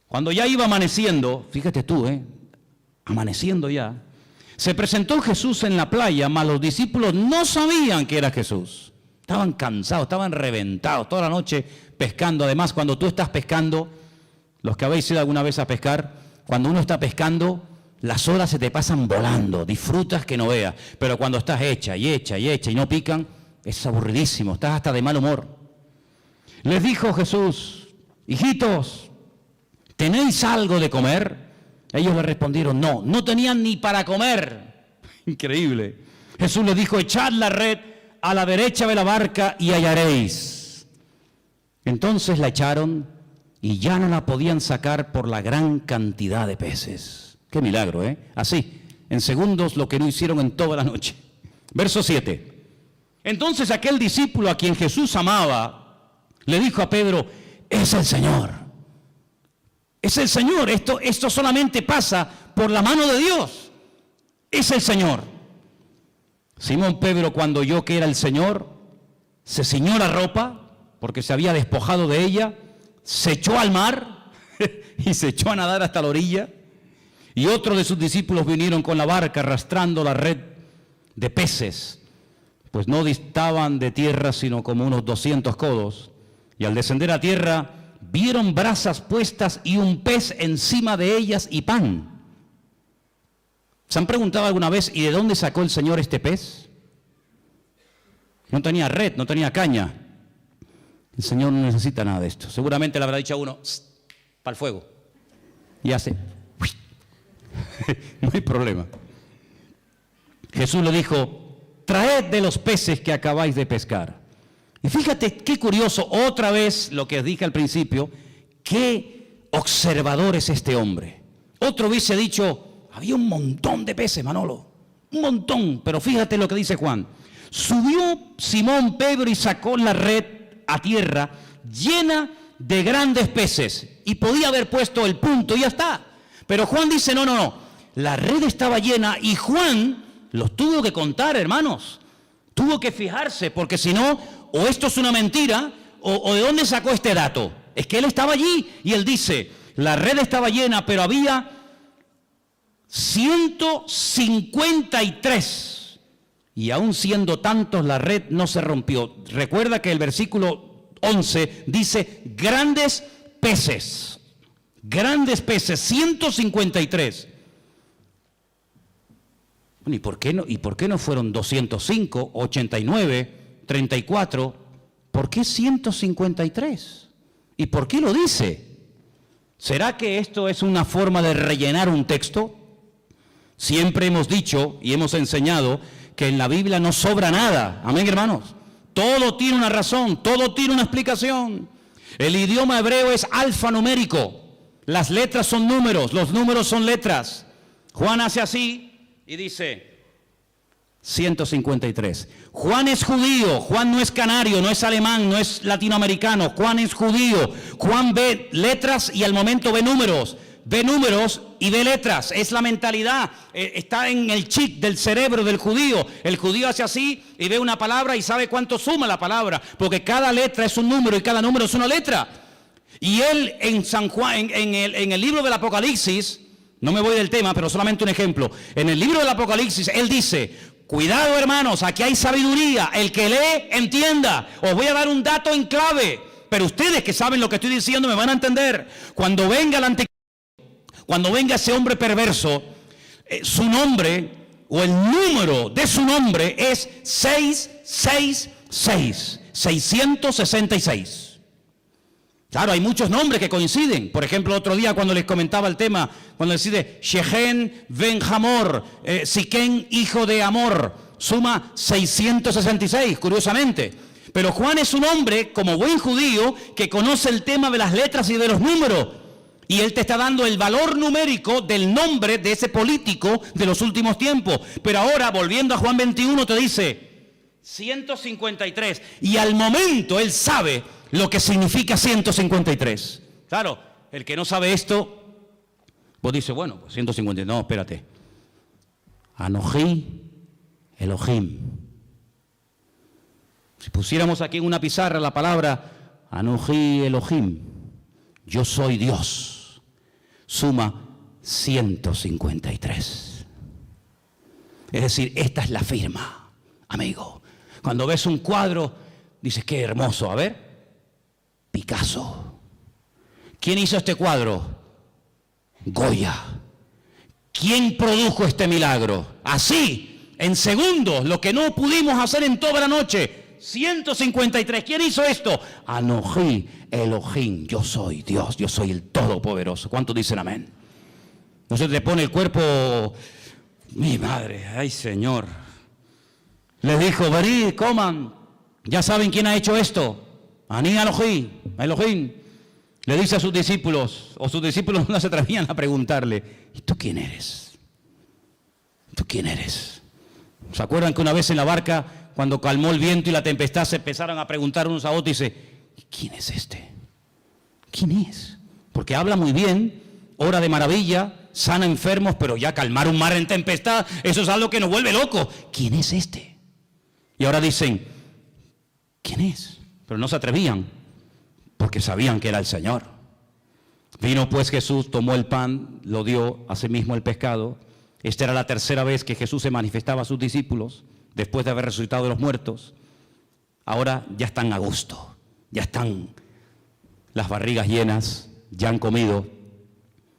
Cuando ya iba amaneciendo, fíjate tú, amaneciendo ya, se presentó Jesús en la playa, mas los discípulos no sabían que era Jesús. Estaban cansados, estaban reventados, toda la noche pescando. Además, cuando tú estás pescando, los que habéis ido alguna vez a pescar, cuando uno está pescando, las horas se te pasan volando, disfrutas que no veas. Pero cuando estás hecha y no pican, es aburridísimo, estás hasta de mal humor. Les dijo Jesús, hijitos, ¿tenéis algo de comer? Ellos le respondieron, no, no tenían ni para comer. Increíble. Jesús les dijo, echad la red a la derecha de la barca y hallaréis. Entonces la echaron y ya no la podían sacar por la gran cantidad de peces. Qué milagro, ¿eh? Así, en segundos, lo que no hicieron en toda la noche. Verso 7. Entonces aquel discípulo a quien Jesús amaba, le dijo a Pedro, es el Señor. Es el Señor. Esto solamente pasa por la mano de Dios. Es el Señor. Simón Pedro, cuando oyó que era el Señor, se ciñó la ropa, porque se había despojado de ella, se echó al mar y se echó a nadar hasta la orilla. Y otros de sus discípulos vinieron con la barca arrastrando la red de peces, pues no distaban de tierra sino como unos 200 codos. Y al descender a tierra vieron brasas puestas y un pez encima de ellas y pan. ¿Se han preguntado alguna vez, ¿y de dónde sacó el Señor este pez? No tenía red, no tenía caña. El Señor no necesita nada de esto. Seguramente le habrá dicho a uno, para el fuego. Y hace, no hay problema. Jesús le dijo, traed de los peces que acabáis de pescar. Y fíjate qué curioso, otra vez lo que os dije al principio, qué observador es este hombre. Otro hubiese dicho, había un montón de peces, Manolo, un montón, pero fíjate lo que dice Juan. Subió Simón Pedro y sacó la red a tierra llena de grandes peces, y podía haber puesto el punto y ya está. Pero Juan dice, no, la red estaba llena, y Juan los tuvo que contar, hermanos. Tuvo que fijarse, porque si no, o esto es una mentira, o de dónde sacó este dato. Es que él estaba allí, y él dice, la red estaba llena, pero había 153. Y aún siendo tantos, la red no se rompió. Recuerda que el versículo 11 dice, grandes peces, 153. Bueno, ¿y por qué no fueron 205, 89, 34? ¿Por qué 153? ¿Y por qué lo dice? ¿Será que esto es una forma de rellenar un texto? Siempre hemos dicho y hemos enseñado que en la Biblia no sobra nada. Amén, hermanos. Todo tiene una razón, todo tiene una explicación. El idioma hebreo es alfanumérico. Las letras son números, los números son letras. Juan hace así y dice 153. Juan es judío, Juan no es canario, no es alemán, no es latinoamericano. Juan es judío. Juan ve letras y al momento ve números. Ve números y ve letras, es la mentalidad, está en el chip del cerebro del judío. El judío hace así y ve una palabra y sabe cuánto suma la palabra, porque cada letra es un número y cada número es una letra. Y él en San Juan, en el libro del Apocalipsis, no me voy del tema, pero solamente un ejemplo. En el libro del Apocalipsis, él dice, cuidado hermanos, aquí hay sabiduría, el que lee, entienda. Os voy a dar un dato en clave, pero ustedes que saben lo que estoy diciendo me van a entender. Cuando venga el anticristo, cuando venga ese hombre perverso, su nombre o el número de su nombre es 666, 666. Claro, hay muchos nombres que coinciden. Por ejemplo, otro día cuando les comentaba el tema, cuando decide Shechem ben Hamor, Siquén hijo de Amor, suma 666, curiosamente. Pero Juan es un hombre, como buen judío, que conoce el tema de las letras y de los números. Y él te está dando el valor numérico del nombre de ese político de los últimos tiempos. Pero ahora, volviendo a Juan 21, te dice 153. Y al momento él sabe lo que significa 153. Claro, el que no sabe esto, vos dices, bueno, pues 153. No, espérate. Anojí Elohim. Si pusiéramos aquí en una pizarra la palabra Anojí Elohim, yo soy Dios, suma 153. Es decir, esta es la firma, amigo. Cuando ves un cuadro, dices, qué hermoso. A ver, Picasso. ¿Quién hizo este cuadro? Goya. ¿Quién produjo este milagro? Así, en segundos, lo que no pudimos hacer en toda la noche. 153. ¿Quién hizo esto? Anojí Elohim. Yo soy Dios, yo soy el Todopoderoso. ¿Cuántos dicen amén? No se te pone el cuerpo. Mi madre, ay Señor. Les dijo, venid, coman. Ya saben quién ha hecho esto. Aní Elohim. Le dice a sus discípulos, o sus discípulos no se atrevían a preguntarle, ¿y tú quién eres? ¿Tú quién eres? ¿Se acuerdan que una vez en la barca, cuando calmó el viento y la tempestad, se empezaron a preguntar unos a otros y dice, ¿quién es este? ¿Quién es? Porque habla muy bien, obra de maravilla, sana enfermos, pero ya calmar un mar en tempestad, eso es algo que nos vuelve locos. ¿Quién es este? Y ahora dicen, ¿quién es? Pero no se atrevían, porque sabían que era el Señor. Vino pues Jesús, tomó el pan, lo dio, asimismo el pescado. Esta era la tercera vez que Jesús se manifestaba a sus discípulos, después de haber resucitado de los muertos. Ahora ya están a gusto, ya están las barrigas llenas, ya han comido.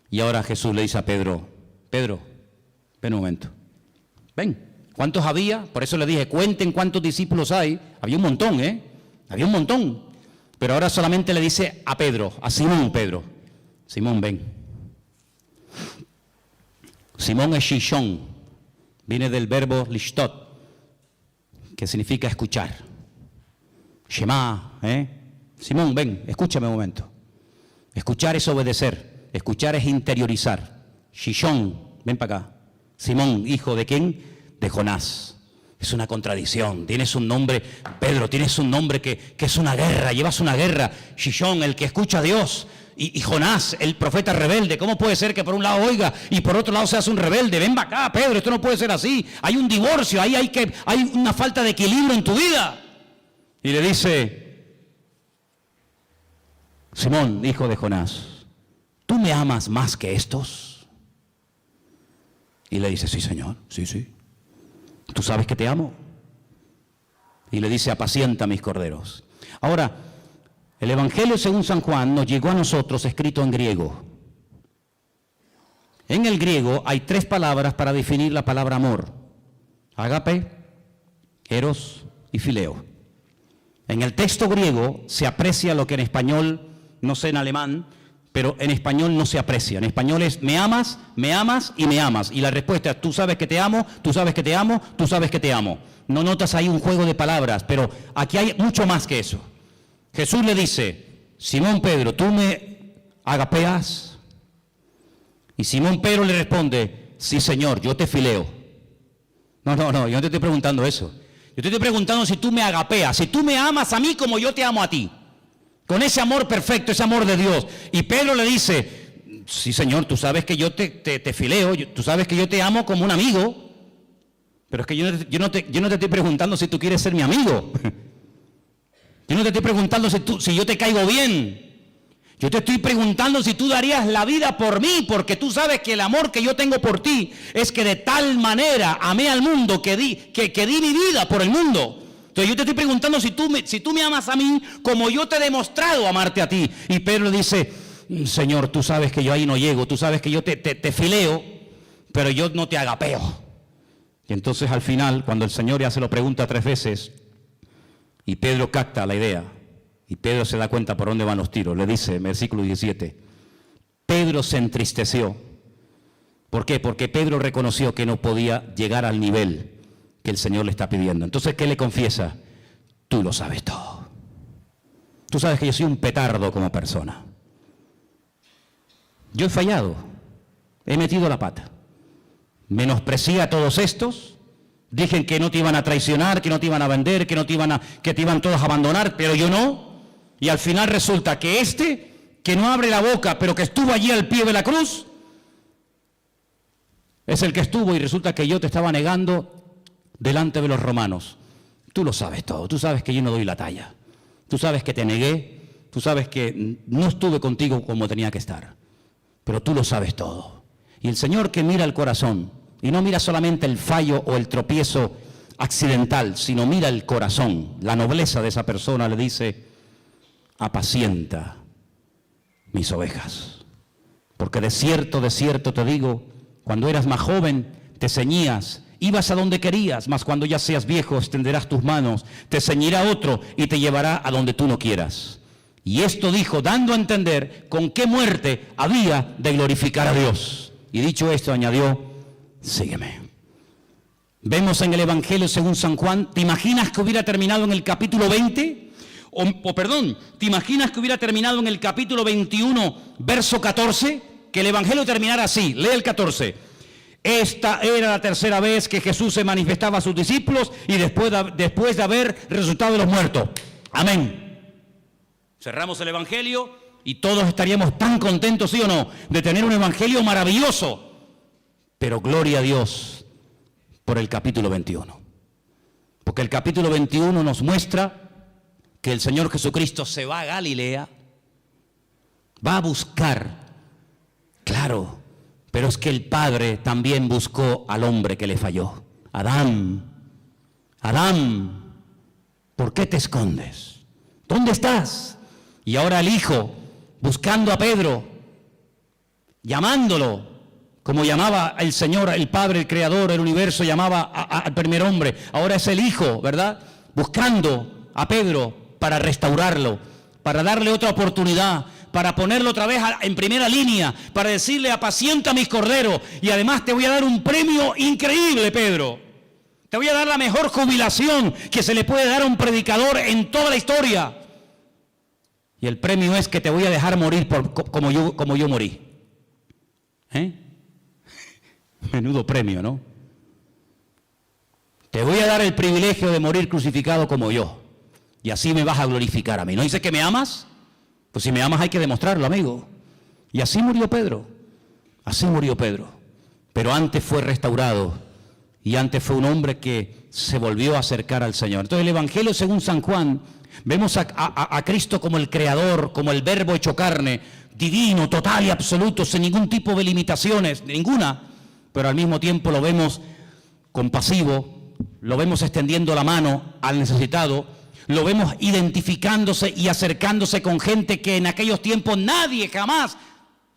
Y ahora Jesús le dice a Pedro, Pedro, ven un momento, ven. ¿Cuántos había? Por eso le dije, cuenten cuántos discípulos hay. Había un montón, había un montón. Pero ahora solamente le dice a Pedro, a Simón Pedro, Simón, ven. Simón es Shishón, viene del verbo lishtot, que significa escuchar. Shema, Simón, ven, escúchame un momento. Escuchar es obedecer, escuchar es interiorizar. Shishón, ven para acá. Simón, hijo de ¿quién? De Jonás. Es una contradicción. Tienes un nombre, Pedro, tienes un nombre que es una guerra, llevas una guerra. Shishón, el que escucha a Dios. Y Jonás, el profeta rebelde. ¿Cómo puede ser que por un lado oiga y por otro lado seas un rebelde? Ven acá, Pedro, esto no puede ser así. Hay un divorcio, ahí hay una falta de equilibrio en tu vida. Y le dice, Simón, hijo de Jonás, ¿tú me amas más que estos? Y le dice, sí, Señor, sí. ¿Tú sabes que te amo? Y le dice, apacienta mis corderos. Ahora, el Evangelio según San Juan nos llegó a nosotros escrito en griego. En el griego hay 3 palabras para definir la palabra amor. Ágape, eros y fileo. En el texto griego se aprecia lo que en español, no sé en alemán, pero en español no se aprecia. En español es me amas y me amas. Y la respuesta es tú sabes que te amo, tú sabes que te amo, tú sabes que te amo. No notas ahí un juego de palabras, pero aquí hay mucho más que eso. Jesús le dice, Simón Pedro, ¿tú me agapeas? Y Simón Pedro le responde, sí Señor, yo te fileo. No, yo no te estoy preguntando eso. Yo te estoy preguntando si tú me agapeas, si tú me amas a mí como yo te amo a ti. Con ese amor perfecto, ese amor de Dios. Y Pedro le dice, sí Señor, tú sabes que yo te fileo, tú sabes que yo te amo como un amigo, pero es que yo no te estoy preguntando si tú quieres ser mi amigo. Yo no te estoy preguntando si yo te caigo bien. Yo te estoy preguntando si tú darías la vida por mí, porque tú sabes que el amor que yo tengo por ti es que de tal manera amé al mundo que di mi vida por el mundo. Entonces yo te estoy preguntando si tú me amas a mí como yo te he demostrado amarte a ti. Y Pedro le dice, Señor, tú sabes que yo ahí no llego, tú sabes que yo te fileo, pero yo no te agapeo. Y entonces al final, cuando el Señor ya se lo pregunta 3 veces, y Pedro capta la idea, y Pedro se da cuenta por dónde van los tiros, le dice en versículo 17, Pedro se entristeció. ¿Por qué? Porque Pedro reconoció que no podía llegar al nivel que el Señor le está pidiendo. Entonces, ¿qué le confiesa? Tú lo sabes todo. Tú sabes que yo soy un petardo como persona. Yo he fallado, he metido la pata. Menosprecié a todos estos, dije que no te iban a traicionar, que no te iban a vender, que te iban todos a abandonar, pero yo no. Y al final resulta que que no abre la boca, pero que estuvo allí al pie de la cruz, es el que estuvo y resulta que yo te estaba negando delante de los romanos. Tú lo sabes todo, tú sabes que yo no doy la talla, tú sabes que te negué, tú sabes que no estuve contigo como tenía que estar, pero tú lo sabes todo. Y el Señor que mira el corazón, y no mira solamente el fallo o el tropiezo accidental, sino mira el corazón, la nobleza de esa persona, le dice, apacienta mis ovejas. Porque de cierto te digo, cuando eras más joven, te ceñías, ibas a donde querías, mas cuando ya seas viejo, extenderás tus manos, te ceñirá otro y te llevará a donde tú no quieras. Y esto dijo, dando a entender con qué muerte había de glorificar a Dios. Y dicho esto, añadió, sígueme. Vemos en el Evangelio según San Juan, ¿te imaginas que hubiera terminado en el capítulo 20? ¿Te imaginas que hubiera terminado en el capítulo 21, verso 14? Que el Evangelio terminara así, lee el 14. Esta era la tercera vez que Jesús se manifestaba a sus discípulos y después de haber resucitado de los muertos. Amén. Cerramos el Evangelio y todos estaríamos tan contentos, ¿sí o no?, de tener un Evangelio maravilloso. Pero gloria a Dios por el capítulo 21. Porque el capítulo 21 nos muestra que el Señor Jesucristo se va a Galilea, va a buscar, claro, pero es que el Padre también buscó al hombre que le falló. Adán, ¿por qué te escondes? ¿Dónde estás? Y ahora el Hijo, buscando a Pedro, llamándolo, como llamaba el Señor, el Padre, el Creador, el universo, llamaba al primer hombre. Ahora es el Hijo, ¿verdad? Buscando a Pedro para restaurarlo, para darle otra oportunidad, para ponerlo otra vez en primera línea, para decirle, apacienta mis corderos, y además te voy a dar un premio increíble, Pedro. Te voy a dar la mejor jubilación que se le puede dar a un predicador en toda la historia. Y el premio es que te voy a dejar morir como yo morí. Menudo premio, ¿no? Te voy a dar el privilegio de morir crucificado como yo. Y así me vas a glorificar a mí. ¿No dice que me amas? Pues si me amas hay que demostrarlo, amigo. Y así murió Pedro. Así murió Pedro. Pero antes fue restaurado. Y antes fue un hombre que se volvió a acercar al Señor. Entonces el Evangelio según San Juan, vemos a Cristo como el Creador, como el Verbo hecho carne, divino, total y absoluto, sin ningún tipo de limitaciones, ninguna. Pero al mismo tiempo lo vemos compasivo, lo vemos extendiendo la mano al necesitado, lo vemos identificándose y acercándose con gente que en aquellos tiempos nadie jamás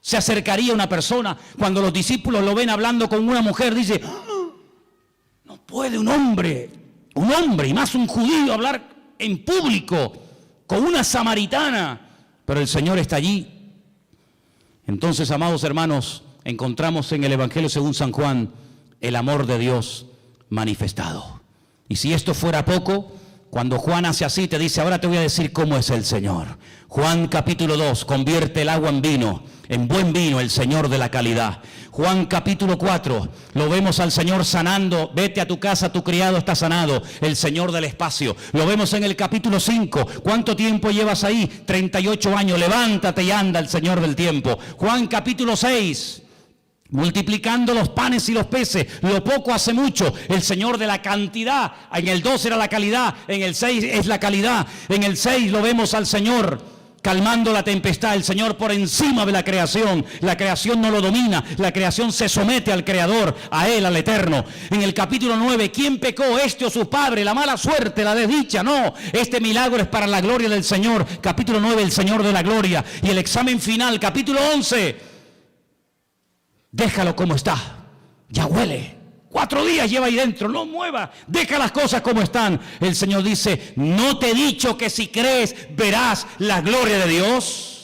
se acercaría a una persona. Cuando los discípulos lo ven hablando con una mujer, dice, no puede un hombre, y más un judío, hablar en público con una samaritana, pero el Señor está allí. Entonces, amados hermanos, encontramos en el Evangelio según San Juan el amor de Dios manifestado. Y si esto fuera poco, cuando Juan hace así, te dice, ahora te voy a decir cómo es el Señor. Juan capítulo 2, convierte el agua en vino, en buen vino, el Señor de la calidad. Juan capítulo 4, lo vemos al Señor sanando, vete a tu casa, tu criado está sanado, el Señor del espacio. Lo vemos en el capítulo 5, ¿cuánto tiempo llevas ahí? 38 años, levántate y anda, el Señor del tiempo. Juan capítulo 6, multiplicando los panes y los peces, lo poco hace mucho, el Señor de la cantidad. En el 2 era la calidad, en el 6 es la calidad. En el 6 lo vemos al Señor calmando la tempestad, el Señor por encima de la creación no lo domina, la creación se somete al Creador, a Él, al Eterno. En el capítulo 9, ¿quién pecó, este o su padre? La mala suerte, la desdicha, no, este milagro es para la gloria del Señor. Capítulo 9, el Señor de la gloria. Y el examen final, capítulo 11, déjalo como está, ya huele. 4 días lleva ahí dentro, no mueva, deja las cosas como están. El Señor dice, ¿no te he dicho que si crees verás la gloria de Dios?